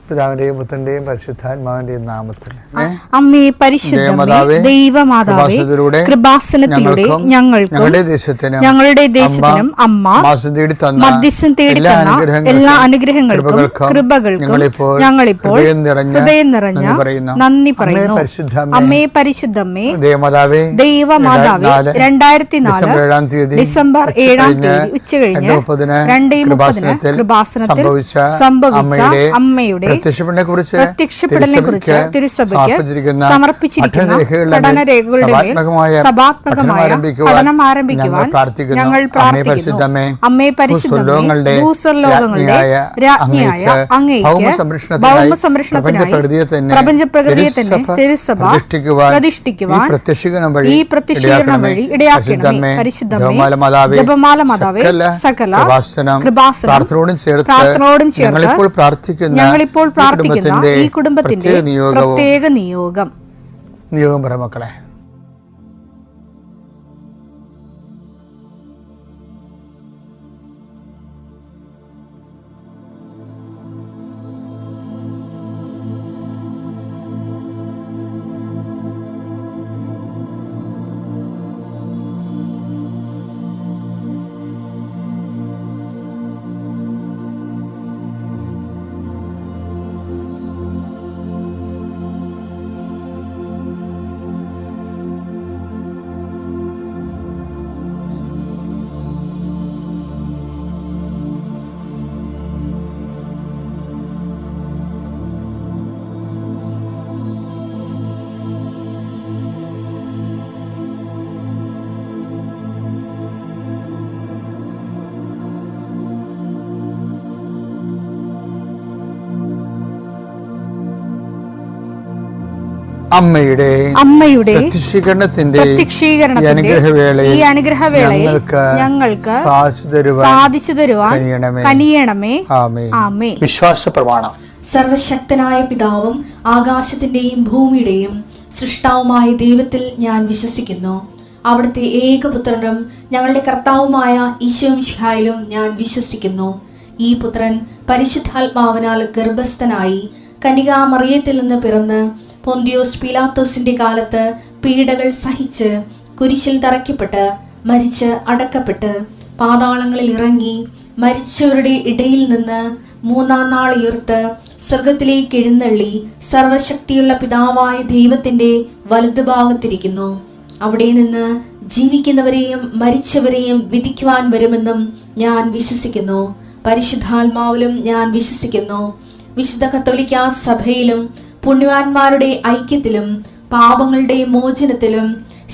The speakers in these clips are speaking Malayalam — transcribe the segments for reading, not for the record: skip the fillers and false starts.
പിതാവിന്റെയും പുത്രന്റെയും പരിശുദ്ധാത്മാവിന്റെയും നാമത്തിൽ അമ്മേ പരിശുദ്ധമേ ദൈവമാതാവേ കൃപാസനത്തിലൂടെ ഞങ്ങൾക്കും ഞങ്ങളുടെ ദേശത്തിനും അമ്മ മധ്യസ്ഥം തേടി തന്ന എല്ലാ അനുഗ്രഹങ്ങൾക്കും കൃപകൾക്കും ഞങ്ങളിപ്പോൾ ഹൃദയം നിറഞ്ഞ നന്ദി പറയുന്നു. അമ്മേ പരിശുദ്ധമേ ദൈവമാതാവേ 2004 ഡിസംബർ 7 ഉച്ചകഴിഞ്ഞ് 2:30 കൃപാസനത്തിൽ സംഭവിച്ച അമ്മയുടെ പ്രത്യക്ഷപ്പെടലിനെക്കുറിച്ച് തിരുസഭയ്ക്ക് സമർപ്പിച്ചിരിക്കുന്ന പഠനരേഖകളുടെ മേൽ സഭാത്മകമായ പഠനം ആരംഭിക്കുവാൻ ഞങ്ങൾ പ്രാർത്ഥിക്കുന്നു. അമ്മേ പരിശുദ്ധമേ ഭൂസ്വർലോകങ്ങളുടെ രാജ്ഞിയായ അങ്ങേയ്ക്ക് ഭൗമസംരക്ഷണത്തിനായി പ്രപഞ്ചപ്രകൃതിയെ തന്നെ തിരുസഭ പ്രതിഷ്ഠിക്കുവാൻ ഈ പ്രത്യക്ഷീകരണം വഴി ഇടയാക്കണമേ. പരിശുദ്ധമേ ജപമാല മാതാവേ സകല കൃപാസനം പ്രാർത്ഥനയോടും ചേർത്ത് ഞങ്ങളിപ്പോൾ പ്രാർത്ഥിക്കുന്ന ഈ കുടുംബത്തിന്റെ പ്രത്യേക നിയോഗം പറ മക്കളെ. അമ്മയുടെ പ്രത്യക്ഷീകരണത്തിന്റെ ഈ അനുഗ്രഹവേളയിൽ ഞങ്ങൾക്ക് സാധിച്ചു തരുവാൻ കനിയണമേ. ആമേൻ. വിശ്വാസ പ്രമാണം. സർവശക്തനായ പിതാവും ആകാശത്തിന്റെയും ഭൂമിയുടെയും സൃഷ്ടാവുമായ ദൈവത്തിൽ ഞാൻ വിശ്വസിക്കുന്നു. അവിടുത്തെ ഏകപുത്രനും ഞങ്ങളുടെ കർത്താവുമായ ഈശോമിശിഹായിലും ഞാൻ വിശ്വസിക്കുന്നു. ഈ പുത്രൻ പരിശുദ്ധാത്മാവിനാൽ ഗർഭസ്ഥനായി കന്യകാമറിയത്തിൽ നിന്ന് പിറന്ന് പൊന്തിയോസ് പീലാത്തോസിന്റെ കാലത്ത് പീഡകൾ സഹിച്ച് കുരിശിൽ തറയ്ക്കപ്പെട്ട് മരിച്ച് അടക്കപ്പെട്ട് പാതാളങ്ങളിൽ ഇറങ്ങി മരിച്ചവരുടെ ഇടയിൽ നിന്ന് 3-ാം നാൾ ഉയർത്ത് സ്വർഗത്തിലേക്ക് എഴുന്നള്ളി സർവശക്തിയുള്ള പിതാവായ ദൈവത്തിന്റെ വലതുഭാഗത്തിരിക്കുന്നു. അവിടെ നിന്ന് ജീവിക്കുന്നവരെയും മരിച്ചവരെയും വിധിക്കുവാൻ വരുമെന്നും ഞാൻ വിശ്വസിക്കുന്നു. പരിശുദ്ധാത്മാവിലും ഞാൻ വിശ്വസിക്കുന്നു. വിശുദ്ധ കത്തോലിക്കാ സഭയിലും പുണ്യവാന്മാരുടെ ഐക്യത്തിലും പാപങ്ങളുടെ മോചനത്തിലും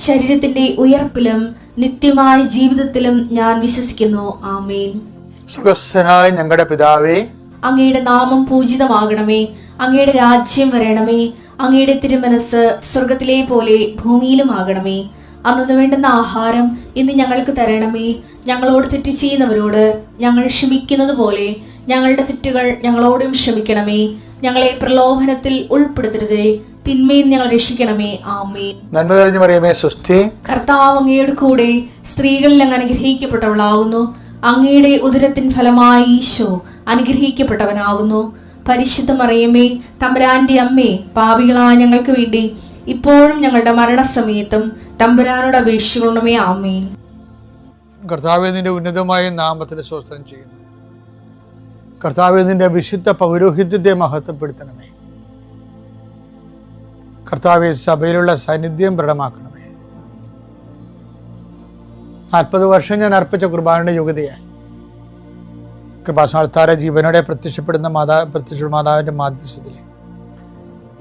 ശരീരത്തിന്റെ ഉയർപ്പിലും നിത്യമായ ജീവിതത്തിലും ഞാൻ വിശ്വസിക്കുന്നു. ആമേൻ. സ്വർഗ്ഗസ്ഥനായ ഞങ്ങളുടെ പിതാവേ, അങ്ങയുടെ നാമം പൂജിതമാകണമേ. അങ്ങയുടെ രാജ്യം വരണമേ. അങ്ങയുടെ തിരുമനസ് സ്വർഗത്തിലെ പോലെ ഭൂമിയിലും ആകണമേ. അന്നു വേണ്ടുന്ന ആഹാരം ഇന്ന് ഞങ്ങൾക്ക് തരണമേ. ഞങ്ങളോട് തെറ്റ് ചെയ്യുന്നവരോട് ഞങ്ങൾ ക്ഷമിക്കുന്നത് പോലെ ഞങ്ങളുടെ തെറ്റുകൾ ഞങ്ങളോടും ക്ഷമിക്കണമേ. ഞങ്ങളെ പ്രലോഭനത്തിൽ ഉൾപ്പെടുത്തരുതേ, തിന്മയിൽ ഞങ്ങൾ രക്ഷിക്കണമേ. ആമേൻ. നന്മ നിറഞ്ഞ മറിയമേ സ്വസ്തി, കർത്താവ് അങ്ങയുടെ കൂടെ സ്ത്രീകളിൽ അങ്ങ് അനുഗ്രഹിക്കപ്പെട്ടവളാകുന്നു. അങ്ങയുടെ ഉദരത്തിൻ ഫലമായി ഈശോ അനുഗ്രഹിക്കപ്പെട്ടവനാകുന്നു. പരിശുദ്ധ മറിയമേ തമ്പുരാന്റെ അമ്മേ, പാപികളായ ഞങ്ങൾക്ക് വേണ്ടി ഇപ്പോഴും ഞങ്ങളുടെ മരണസമയത്തും തമ്പുരാനോട് അപേക്ഷിക്കണമേ. ആമേൻ. കർത്താവേ, നിന്റെ ഉന്നതമായ നാമത്തിന് സ്തോത്രം ചെയ്യുന്നു. കർത്താവേ, നിന്റെ വിശുദ്ധ പൗരോഹിത്യത്തെ മഹത്വപ്പെടുത്തണമേ. കർത്താവേ, സഭയിലുള്ള സാന്നിധ്യം ദൃഢമാക്കണമേ. 40 വർഷം ഞാൻ അർപ്പിച്ച കുർബാനയുടെ യോഗ്യതയായി കൃപാസനത്താര ജീവനോടെ പ്രത്യക്ഷപ്പെടുന്ന മാതാവിന്റെ മാധ്യസ്ഥതയിൽ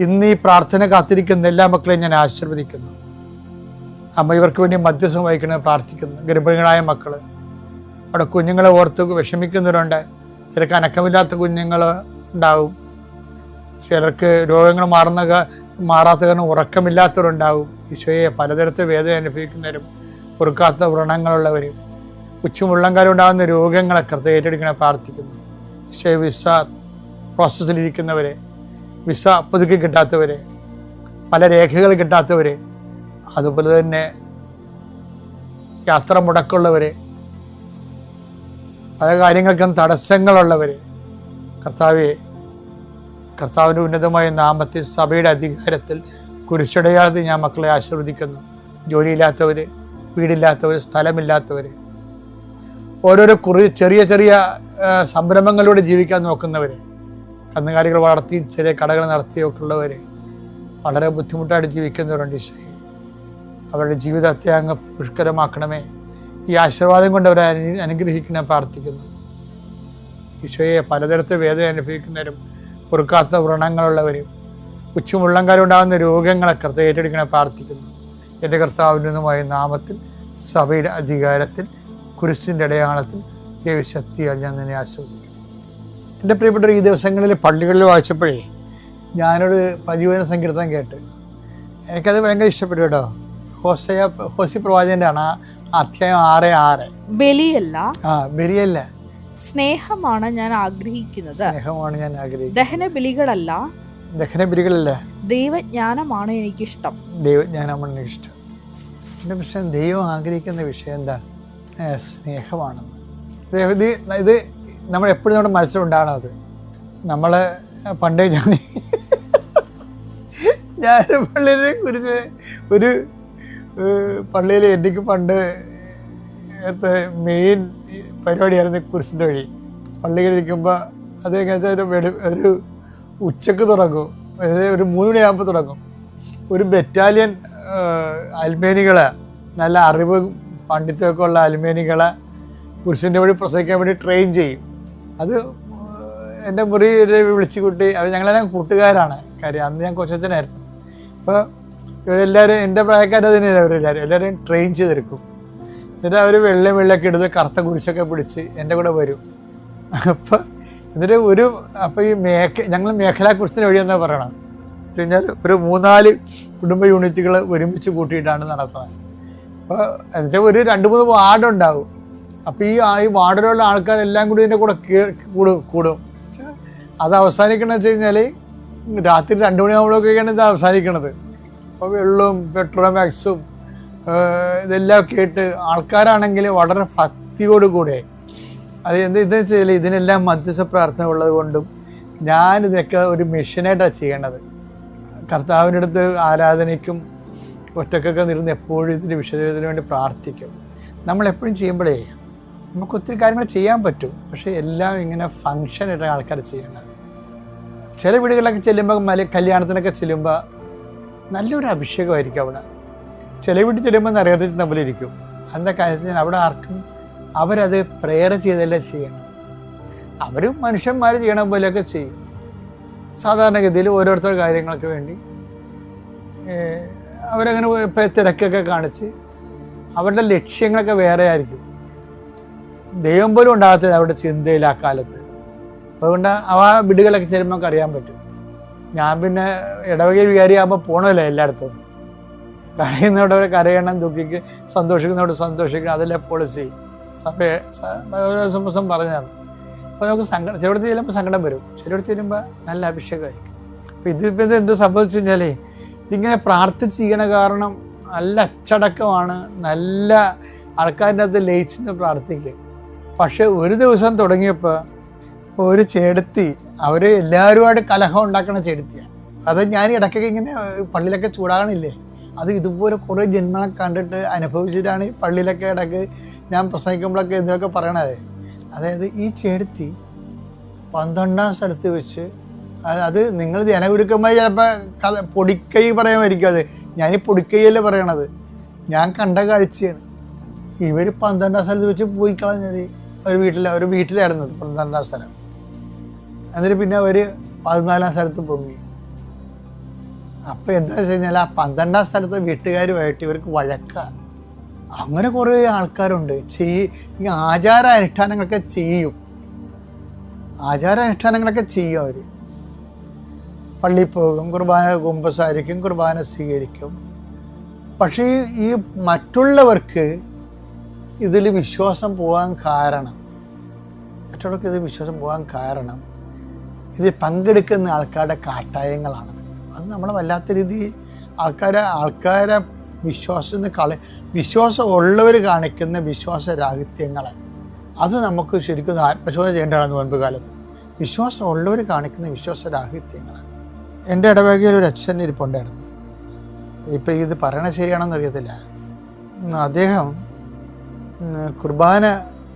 ഇന്ന് ഈ പ്രാർത്ഥന കാത്തിരിക്കുന്ന എല്ലാ മക്കളെയും ഞാൻ ആശീർവദിക്കുന്നു. അമ്മ ഇവർക്ക് വേണ്ടി മധ്യസ്ഥം വഹിക്കണമെന്ന് പ്രാർത്ഥിക്കുന്നു. ഗർഭിണികളായ മക്കള്, അവിടെ കുഞ്ഞുങ്ങളെ ഓർത്ത് വിഷമിക്കുന്നവരുണ്ട്. ചിലർക്ക് അനക്കമില്ലാത്ത കുഞ്ഞുങ്ങൾ ഉണ്ടാവും. ചിലർക്ക് രോഗങ്ങൾ മാറാത്ത കാരണം ഉറക്കമില്ലാത്തവരുണ്ടാവും. ഈശോയെ പലതരത്തിൽ വേദന അനുഭവിക്കുന്നവരും പൊറുക്കാത്ത വ്രണങ്ങളുള്ളവരും ഉച്ചമുള്ളങ്കാലം ഉണ്ടാകുന്ന രോഗങ്ങളൊക്കെ ഏറ്റെടുക്കണേ പ്രാർത്ഥിക്കുന്നു. ഈശോയെ വിസ പ്രോസസ്സിലിരിക്കുന്നവരെ, വിസ പുതുക്കി കിട്ടാത്തവരെ, പല രേഖകൾ കിട്ടാത്തവരെ, അതുപോലെ തന്നെ യാത്ര മുടക്കമുള്ളവരെ, പല കാര്യങ്ങൾക്കും തടസ്സങ്ങളുള്ളവരെ, കർത്താവെ കർത്താവിൻ്റെ ഉന്നതമായ നാമത്തിൽ സഭയുടെ അധികാരത്തിൽ കുരിശടയാളത്തിൽ ഞാൻ മക്കളെ ആശീർവദിക്കുന്നു. ജോലിയില്ലാത്തവർ, വീടില്ലാത്തവർ, സ്ഥലമില്ലാത്തവർ, ഓരോരോ ചെറിയ ചെറിയ സംരംഭങ്ങളിലൂടെ ജീവിക്കാൻ നോക്കുന്നവർ, കന്നുകാലികൾ വളർത്തി ചെറിയ കടകൾ നടത്തിയൊക്കെ ഉള്ളവർ, വളരെ ബുദ്ധിമുട്ടായിട്ട് ജീവിക്കുന്നവരുണ്ട്. ഈശോയെ, അവരുടെ ജീവിതത്തെ അങ്ങ് പുഷ്കരമാക്കണമേ. ഈ ആശീർവാദം കൊണ്ട് അവരെ അനുഗ്രഹിക്കണം പ്രാർത്ഥിക്കുന്നു. ഈശോയെ, പലതരത്തിൽ വേദന അനുഭവിക്കുന്നവരും പൊറുക്കാത്ത വ്രണങ്ങളുള്ളവരും ഉച്ചമുള്ളങ്കാലം ഉണ്ടാകുന്ന രോഗങ്ങളൊക്കെ ഏറ്റെടുക്കണം പ്രാർത്ഥിക്കുന്നു. എൻ്റെ കർത്താവിനുമായ നാമത്തിൽ സഭയുടെ അധികാരത്തിൽ കുരിശിൻ്റെ അടയാളത്തിൽ ദൈവശക്തിയാൽ ഞാൻ നിന്നെ ആസ്വദിക്കുന്നു. എൻ്റെ പ്രിയപ്പെട്ട ഈ ദിവസങ്ങളിൽ പള്ളികളിൽ വായിച്ചപ്പോഴേ ഞാനൊരു പരിവർത്തന സങ്കീർത്തനം കേട്ട് എനിക്കത് ഭയങ്കര ഇഷ്ടപ്പെട്ടു കേട്ടോ. ഹോസി പ്രവാചകൻ്റെ ആണ് അധ്യായം 6:6. ബലിയല്ല, സ്നേഹമാണ് ഞാൻ ആഗ്രഹിക്കുന്നത്. ദഹനബലികളല്ല. ദൈവജ്ഞാനമാണ് എനിക്കിഷ്ടം. എൻ്റെ പ്രശ്നം ദൈവം ആഗ്രഹിക്കുന്ന വിഷയം എന്താണ്? സ്നേഹമാണെന്ന്. ഇത് നമ്മൾ എപ്പോഴും നമ്മുടെ മനസ്സിലുണ്ടാകണം. അത് നമ്മൾ പണ്ടേ ഞാൻ പള്ളിയെ കുറിച്ച് ഒരു പള്ളിയിൽ എനിക്ക് പണ്ട് മെയിൻ പരിപാടിയായിരുന്നു കുരിശിൻ്റെ വഴി. പള്ളി കഴിക്കുമ്പോൾ അത് എങ്ങനത്തെ ഒരു ഉച്ചക്ക് തുടങ്ങും, അതായത് ഒരു 3 മണിയാകുമ്പോൾ തുടങ്ങും. ഒരു ബറ്റാലിയൻ അൽമേനികളെ, നല്ല അറിവ് പണ്ഡിത്യമൊക്കെ ഉള്ള അൽമേനികളെ കുരിശിൻ്റെ വഴി പ്രസംഗിക്കാൻ വേണ്ടി ട്രെയിൻ ചെയ്യും. അത് എൻ്റെ മുറി വിളിച്ചു കൂട്ടി. അത് ഞങ്ങളെല്ലാം കൂട്ടുകാരാണ്. കാര്യം അന്ന് ഞാൻ കൊച്ചച്ഛനായിരുന്നു. അപ്പോൾ ഇവരെല്ലാവരും എൻ്റെ പ്രായക്കാർ തന്നെയാണ്. എല്ലാവരെയും ട്രെയിൻ ചെയ്തെടുക്കും. എന്നിട്ട് അവർ വെള്ളമൊക്കെ എടുത്ത് കറുത്ത കുരിശൊക്കെ പിടിച്ച് എൻ്റെ കൂടെ വരും. എന്നിട്ട് അപ്പോൾ ഈ ഞങ്ങൾ മേഖലാ കുരിശിന് വഴിയെന്നാണ് പറയണം. വെച്ച് കഴിഞ്ഞാൽ ഒരു 3-4 കുടുംബ യൂണിറ്റുകൾ ഒരുമിച്ച് കൂട്ടിയിട്ടാണ് നടത്തുന്നത്. അപ്പോൾ എന്നുവെച്ചാൽ ഒരു 2-3 വാർഡുണ്ടാവും. അപ്പോൾ ഈ വാർഡിലുള്ള ആൾക്കാരെല്ലാം കൂടി ഇതിൻ്റെ കൂടെ കൂടും. അത് അവസാനിക്കണമെന്ന് വെച്ച് കഴിഞ്ഞാൽ രാത്രി 2 മണിയാകുമ്പോഴൊക്കെയാണ് ഇത് അവസാനിക്കണത്. അപ്പോൾ വെള്ളവും പെട്രോമാക്സും ഇതെല്ലാം കേട്ട് ആൾക്കാരാണെങ്കിൽ വളരെ ഭക്തിയോടുകൂടെ അത് എന്താ വെച്ചാൽ ഇതിനെല്ലാം മധ്യസ്ഥ പ്രാർത്ഥന ഉള്ളത് കൊണ്ടും ഞാനിതൊക്കെ ഒരു മിഷനായിട്ടാണ് ചെയ്യേണ്ടത്. കർത്താവിൻ്റെ അടുത്ത് ആരാധനയ്ക്കും ഒറ്റക്കൊക്കെ നിർന്ന് എപ്പോഴും ഇതിൻ്റെ വിശദത്തിന് വേണ്ടി പ്രാർത്ഥിക്കും. നമ്മളെപ്പോഴും ചെയ്യുമ്പോഴേ നമുക്ക് ഒത്തിരി കാര്യങ്ങൾ ചെയ്യാൻ പറ്റും. പക്ഷേ എല്ലാം ഇങ്ങനെ ഫങ്ഷനായിട്ടാണ് ആൾക്കാർ ചെയ്യേണ്ടത്. ചില വീടുകളിലൊക്കെ ചെല്ലുമ്പോൾ കല്യാണത്തിനൊക്കെ ചെല്ലുമ്പോൾ നല്ലൊരു അഭിഷേകമായിരിക്കും അവിടെ. ചില വീട്ടിൽ ചെല്ലുമ്പോൾ നിറയത്തിൽ തമ്മിലിരിക്കും. എന്താ കാര്യം, അവിടെ ആർക്കും അവരത് പ്രേയർ ചെയ്തല്ലേ ചെയ്യണം. അവർ മനുഷ്യന്മാർ ചെയ്യണ പോലെയൊക്കെ ചെയ്യും. സാധാരണഗതിയിൽ ഓരോരുത്തരുടെ കാര്യങ്ങൾക്ക് വേണ്ടി അവരങ്ങനെ തിരക്കൊക്കെ കാണിച്ച് അവരുടെ ലക്ഷ്യങ്ങളൊക്കെ വേറെ ആയിരിക്കും. ദൈവം പോലും ഉണ്ടാകത്തില്ല അവരുടെ ചിന്തയിൽ ആ കാലത്ത്. അതുകൊണ്ട് ആ വീടുകളൊക്കെ ചെല്ലുമ്പോൾ നമുക്ക് അറിയാൻ പറ്റും. ഞാൻ പിന്നെ ഇടവക വികാരിയാകുമ്പോൾ പോകണമല്ലോ എല്ലായിടത്തും. കരയുന്നവിടെ കരയണം, ദുഃഖിക്ക് സന്തോഷിക്കുന്നവിടെ സന്തോഷിക്കണം. അതല്ലേ പോളിസി. ദിവസം പറഞ്ഞാണ്. അപ്പോൾ നമുക്ക് ചിലയിടത്ത് ചെല്ലുമ്പോൾ സങ്കടം വരും, ചിലയിടത്ത് ചെല്ലുമ്പോൾ നല്ല അഭിഷേകമായിരിക്കും. അപ്പോൾ ഇതിപ്പോൾ എന്ത് സംഭവിച്ചു കഴിഞ്ഞാൽ ഇതിങ്ങനെ പ്രാർത്ഥിച്ച് ചെയ്യണ കാരണം നല്ല അച്ചടക്കമാണ്, നല്ല ആൾക്കാരുടെ അകത്ത് ലയിച്ചെന്ന് പ്രാർത്ഥിക്കും. പക്ഷെ ഒരു ദിവസം തുടങ്ങിയപ്പോൾ ഒരു ചേടത്തി, അവർ എല്ലാവരുമായിട്ട് കലഹം ഉണ്ടാക്കണ ചേടത്തിയാണ്. അത് ഞാൻ ഇടയ്ക്കൊക്കെ ഇങ്ങനെ പള്ളിയിലൊക്കെ ചൂടാകണില്ലേ, അത് ഇതുപോലെ കുറേ ജന്മങ്ങളെ കണ്ടിട്ട് അനുഭവിച്ചിട്ടാണ് ഈ പള്ളിയിലൊക്കെ ഇടയ്ക്ക് ഞാൻ പ്രസംഗിക്കുമ്പോഴൊക്കെ എന്തൊക്കെ പറയണത്. അതായത് ഈ ചേടത്തി 12ാം സ്ഥലത്ത് വെച്ച്, അത് നിങ്ങൾ ജനഗുരുക്കന്മാർ ചിലപ്പോൾ പൊടിക്കൈ പറയാമായിരിക്കും. അത് ഞാൻ ഈ പൊടിക്കൈയല്ലേ പറയണത്, ഞാൻ കണ്ട കാഴ്ചയാണ്. ഇവർ 12ാം സ്ഥലത്ത് വെച്ച് പോയി കളഞ്ഞാൽ ഒരു വീട്ടിലായിരുന്നത് 12ാം സ്ഥലം. എന്നിട്ട് പിന്നെ അവർ 14ാം സ്ഥലത്ത് പൊങ്ങി. അപ്പോൾ എന്താ വെച്ച് കഴിഞ്ഞാൽ ആ 12ാം സ്ഥലത്തെ വീട്ടുകാരുമായിട്ട് ഇവർക്ക് വഴക്കാണ്. അങ്ങനെ കുറേ ആൾക്കാരുണ്ട്. ഈ ആചാരാനുഷ്ഠാനങ്ങളൊക്കെ ചെയ്യും. അവർ പള്ളിയിൽ പോകും, കുർബാന കുമ്പസാരിക്കും, കുർബാന സ്വീകരിക്കും. പക്ഷേ ഈ മറ്റുള്ളവർക്ക് ഇതിൽ വിശ്വാസം പോകാൻ കാരണം ഇത് പങ്കെടുക്കുന്ന ആൾക്കാരുടെ കാട്ടായങ്ങളാണത്. അത് നമ്മളെ വല്ലാത്ത രീതിയിൽ ആൾക്കാരെ വിശ്വാസം ഉള്ളവർ കാണിക്കുന്ന വിശ്വാസരാഹിത്യങ്ങളെ അത് നമുക്ക് ശരിക്കും ആത്മശോധന ചെയ്യേണ്ടതാണ്. മുൻപ് കാലത്ത് വിശ്വാസം ഉള്ളവർ കാണിക്കുന്ന വിശ്വാസരാഹിത്യങ്ങളാണ്. എൻ്റെ ഇടവകയിൽ ഒരു അച്ഛൻ ഇരിപ്പുണ്ടായിരുന്നു. ഇപ്പം ഇത് പറയണത് ശരിയാണെന്ന് അറിയത്തില്ല. അദ്ദേഹം കുർബാന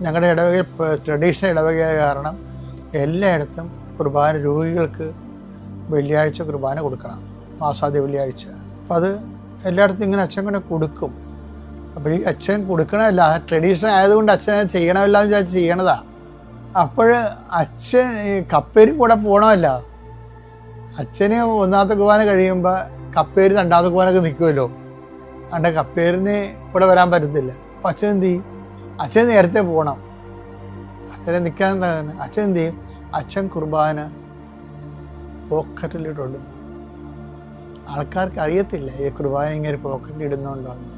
ഞങ്ങളുടെ ഇടവകയിൽ ട്രഡീഷണൽ ഇടവകയായ കാരണം എല്ലായിടത്തും കുർബാന രോഗികൾക്ക് വെള്ളിയാഴ്ച കുർബാന കൊടുക്കണം, മാസാദ്യ വെള്ളിയാഴ്ച. അപ്പം അത് എല്ലായിടത്തും ഇങ്ങനെ അച്ഛൻ കൊണ്ട് കൊടുക്കും. അപ്പോൾ ഈ അച്ഛൻ കൊടുക്കണമല്ല, ട്രഡീഷണൽ ആയതുകൊണ്ട് അച്ഛനത് ചെയ്യണമല്ല എന്ന് വിചാരിച്ച് ചെയ്യണതാണ്. അപ്പോൾ അച്ഛൻ ഈ കപ്പേരും കൂടെ പോകണമല്ല. അച്ഛന് ഒന്നാമത്തെ കുർബാന കഴിയുമ്പോൾ കപ്പേര് രണ്ടാമത്തെ കുർബാനൊക്കെ നിൽക്കുമല്ലോ, അതുകൊണ്ട് കപ്പേരിന് കൂടെ വരാൻ പറ്റത്തില്ല. അപ്പം അച്ഛൻ എന്ത് ചെയ്യും? അച്ഛൻ നേരത്തെ പോകണം. അച്ഛനെ നിൽക്കാൻ എന്താണ്? അച്ഛൻ എന്ത് ചെയ്യും? അച്ഛൻ കുർബാന പോക്കറ്റിലിട്ടുണ്ട്. ആൾക്കാർക്ക് അറിയത്തില്ല ഈ കുർബാന ഇങ്ങനെ പോക്കറ്റിൽ ഇടുന്നുണ്ടോ എന്ന്.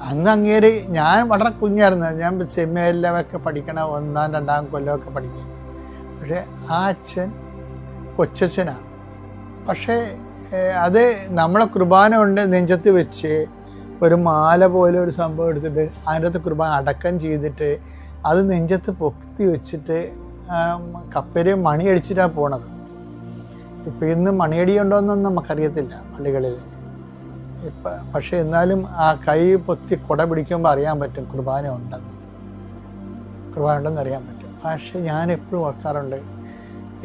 അന്ന് അങ്ങേര്, ഞാൻ വളരെ കുഞ്ഞായിരുന്നു, ഞാൻ സെമിനാരിലൊക്കെ പഠിക്കണ 1ാം 2ാം കൊല്ലമൊക്കെ പഠിക്കും. പക്ഷേ ആ അച്ഛൻ കൊച്ചച്ഛനാണ്. പക്ഷേ അത് നമ്മളെ കുർബാന കൊണ്ട് നെഞ്ചത്ത് വെച്ച് ഒരു മാല പോലെ ഒരു സംഭവം എടുത്തിട്ട് അതിൻ്റെ അകത്ത് കുർബാന അടക്കം ചെയ്തിട്ട് അത് നെഞ്ചത്ത് പൊത്തി വെച്ചിട്ട് കപ്പേര് മണി അടിച്ചിട്ടാണ് പോണത്. ഇപ്പം ഇന്ന് മണിയടി ഉണ്ടോയെന്നൊന്നും നമുക്കറിയത്തില്ല പള്ളികളിൽ. പക്ഷെ എന്നാലും ആ കൈ പൊത്തി കുട പിടിക്കുമ്പോൾ അറിയാൻ പറ്റും കുർബാന ഉണ്ടെന്ന് അറിയാൻ പറ്റും. പക്ഷെ ഞാൻ എപ്പോഴും ഓർക്കാറുണ്ട്,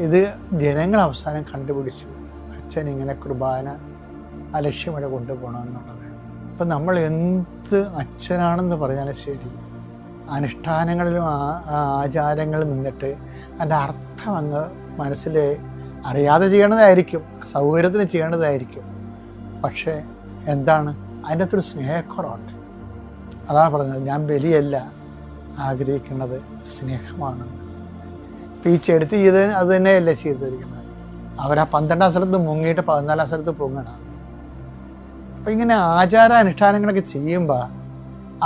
ഇത് ജനങ്ങൾ അവസാനം കണ്ടുപിടിച്ചു അച്ഛൻ ഇങ്ങനെ കുർബാന അലക്ഷ്യമായിട്ട് കൊണ്ടുപോകണമെന്നുള്ളത്. അപ്പം നമ്മൾ എന്ത് അച്ഛനാണെന്ന് പറഞ്ഞാലും ശരി, അനുഷ്ഠാനങ്ങളിലും ആചാരങ്ങളിൽ നിന്നിട്ട് അതിൻ്റെ അർത്ഥം അങ്ങ് മനസ്സിൽ അറിയാതെ ചെയ്യണതായിരിക്കും, സൗകര്യത്തിന് ചെയ്യേണ്ടതായിരിക്കും. പക്ഷേ എന്താണ് അതിൻ്റെ അകത്തൊരു സ്നേഹക്കുറവുണ്ട്. അതാണ് പറഞ്ഞത്, ഞാൻ ബലിയല്ല ആഗ്രഹിക്കുന്നത്, സ്നേഹമാണെന്ന്. ഇപ്പം ഈ ചെടുത്ത് ചെയ്ത് അത് തന്നെയല്ലേ ചെയ്തിരിക്കുന്നത്. അവർ ആ 12ാം സ്ഥലത്ത് മുങ്ങിയിട്ട് 14ാം സ്ഥലത്ത് പൊങ്ങണം. അപ്പം ഇങ്ങനെ ആചാരാനുഷ്ഠാനങ്ങളൊക്കെ ചെയ്യുമ്പോൾ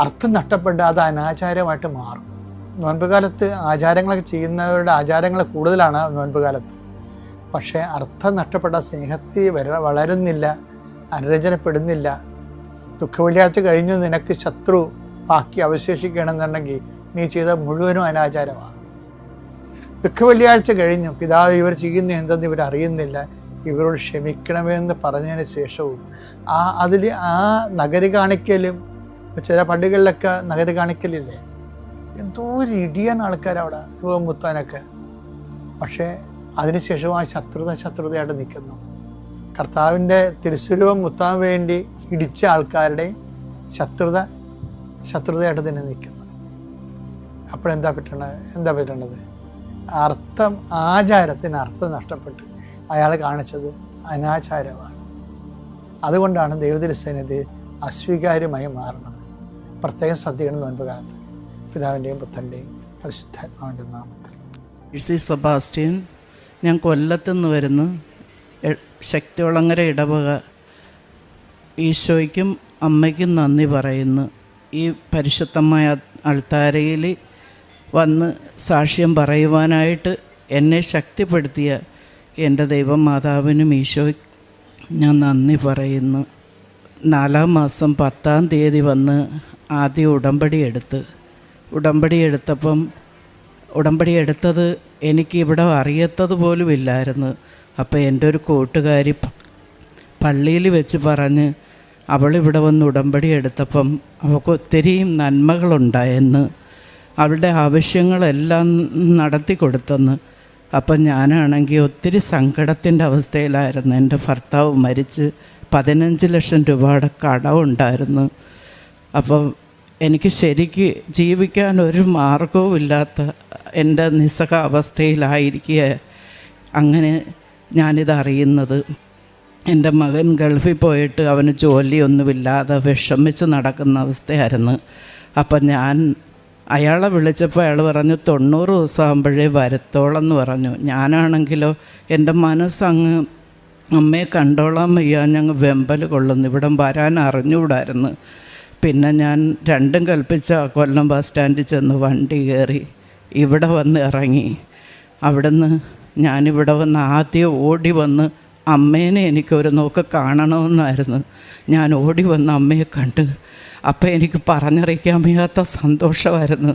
അർത്ഥം നഷ്ടപ്പെട്ട് അത് അനാചാരമായിട്ട് മാറും. നോൻപ് കാലത്ത് ആചാരങ്ങളൊക്കെ ചെയ്യുന്നവരുടെ ആചാരങ്ങൾ കൂടുതലാണ് നോൻപ് കാലത്ത്. പക്ഷേ അർത്ഥം നഷ്ടപ്പെട്ട സ്നേഹത്തിൽ വളരുന്നില്ല, അനുരഞ്ജനപ്പെടുന്നില്ല. ദുഃഖവെള്ളിയാഴ്ച കഴിഞ്ഞ് നിനക്ക് ശത്രു ബാക്കി അവശേഷിക്കണമെന്നുണ്ടെങ്കിൽ നീ ചെയ്ത മുഴുവനും അനാചാരമാണ്. ദുഃഖവെള്ളിയാഴ്ച കഴിഞ്ഞു, പിതാവ് ഇവർ ചെയ്യുന്ന എന്തെന്ന് ഇവർ അറിയുന്നില്ല, ഇവരോട് ക്ഷമിക്കണമെന്ന് പറഞ്ഞതിന് ശേഷവും അതിൽ ആ നഗരി കാണിക്കലും, ചില പള്ളികളിലൊക്കെ നഗരി കാണിക്കലില്ലേ, എന്തോ ഒരു ഇടിയാണ് ആൾക്കാരവിടെ രൂപം മുത്താനൊക്കെ. പക്ഷേ അതിനുശേഷം ആ ശത്രുതയായിട്ട് നിൽക്കുന്നു. കർത്താവിൻ്റെ തിരുസ്വരൂപം മുത്താൻ വേണ്ടി ഇടിച്ച ആൾക്കാരുടെയും ശത്രുതയായിട്ട് തന്നെ നിൽക്കുന്നു. അപ്പോഴെന്താ പറ്റണത്? അർത്ഥം, ആചാരത്തിന് അർത്ഥം നഷ്ടപ്പെട്ട് അയാൾ കാണിച്ചത് അനാചാരമാണ്. അതുകൊണ്ടാണ് ദൈവതിരുസന്നിധി അസ്വീകാര്യമായി മാറുന്നത്. പ്രത്യേകം ശ്രദ്ധിക്കണം നോൻപ് കാലത്ത്. പിതാവിൻ്റെയും പുത്രൻ്റെയും പരിശുദ്ധാത്മാവിൻ്റെ നാമത്തിൽ. സി സെബാസ്റ്റ്യൻ, ഞാൻ കൊല്ലത്തുനിന്ന് വരുന്നു. ശക്തികുളങ്ങര ഇടവക. ഈശോയ്ക്കും അമ്മയ്ക്കും നന്ദി പറയുന്നു. ഈ പരിശുദ്ധമായ അൾത്താരയിൽ വന്ന് സാക്ഷ്യം പറയുവാനായിട്ട് എന്നെ ശക്തിപ്പെടുത്തിയ എൻ്റെ ദൈവം മാതാവിനും ഈശോയ്ക്കും ഞാൻ നന്ദി പറയുന്നു. 4ാം മാസം 10ാം തീയതി വന്ന് ആദ്യം ഉടമ്പടി എടുത്തത് എനിക്ക് ഇവിടെ അറിയത്തത് പോലും ഇല്ലായിരുന്നു. അപ്പോൾ എൻ്റെ ഒരു കൂട്ടുകാരി പള്ളിയിൽ വെച്ച് പറഞ്ഞ് അവളിവിടെ വന്ന് ഉടമ്പടി എടുത്തപ്പം അവൾക്ക് ഒത്തിരി നന്മകളുണ്ടായെന്ന്, അവളുടെ ആവശ്യങ്ങളെല്ലാം നടത്തി കൊടുത്തെന്ന്. അപ്പം ഞാനാണെങ്കിൽ ഒത്തിരി സങ്കടത്തിൻ്റെ അവസ്ഥയിലായിരുന്നു. എൻ്റെ ഭർത്താവ് മരിച്ച് 15 ലക്ഷം രൂപയുടെ കടമുണ്ടായിരുന്നു. അപ്പം എനിക്ക് ശരിക്ക് ജീവിക്കാൻ ഒരു മാർഗവും ഇല്ലാത്ത എൻ്റെ നിസ്സഹ അവസ്ഥയിലായിരിക്കുക. അങ്ങനെ ഞാനിതറിയുന്നത്, എൻ്റെ മകൻ ഗൾഫിൽ പോയിട്ട് അവന് ജോലിയൊന്നുമില്ലാതെ വിഷമിച്ച് നടക്കുന്ന അവസ്ഥയായിരുന്നു. അപ്പം അയാളെ വിളിച്ചപ്പോൾ അയാൾ പറഞ്ഞു 90 ദിവസമാകുമ്പോഴേ വരത്തോളെന്ന് പറഞ്ഞു. ഞാനാണെങ്കിലോ എൻ്റെ മനസ്സങ്ങ് അമ്മയെ കണ്ടോളാൻ വയ്യ, ഞങ്ങൾ വെമ്പൽ കൊള്ളുന്നു, ഇവിടം വരാൻ അറിഞ്ഞുകൂടായിരുന്നു. പിന്നെ ഞാൻ രണ്ടും കൽപ്പിച്ച കൊല്ലം ബസ് സ്റ്റാൻഡിൽ ചെന്ന് വണ്ടി കയറി ഇവിടെ വന്ന് ഇറങ്ങി. അവിടുന്ന് ഞാനിവിടെ വന്ന് ആദ്യം ഓടി വന്ന് അമ്മേനെ എനിക്കൊരു നോക്ക് കാണണമെന്നായിരുന്നു. ഞാൻ ഓടി വന്ന് അമ്മയെ കണ്ട്. അപ്പം എനിക്ക് പറഞ്ഞറിയിക്കാൻ വയ്യാത്ത സന്തോഷമായിരുന്നു.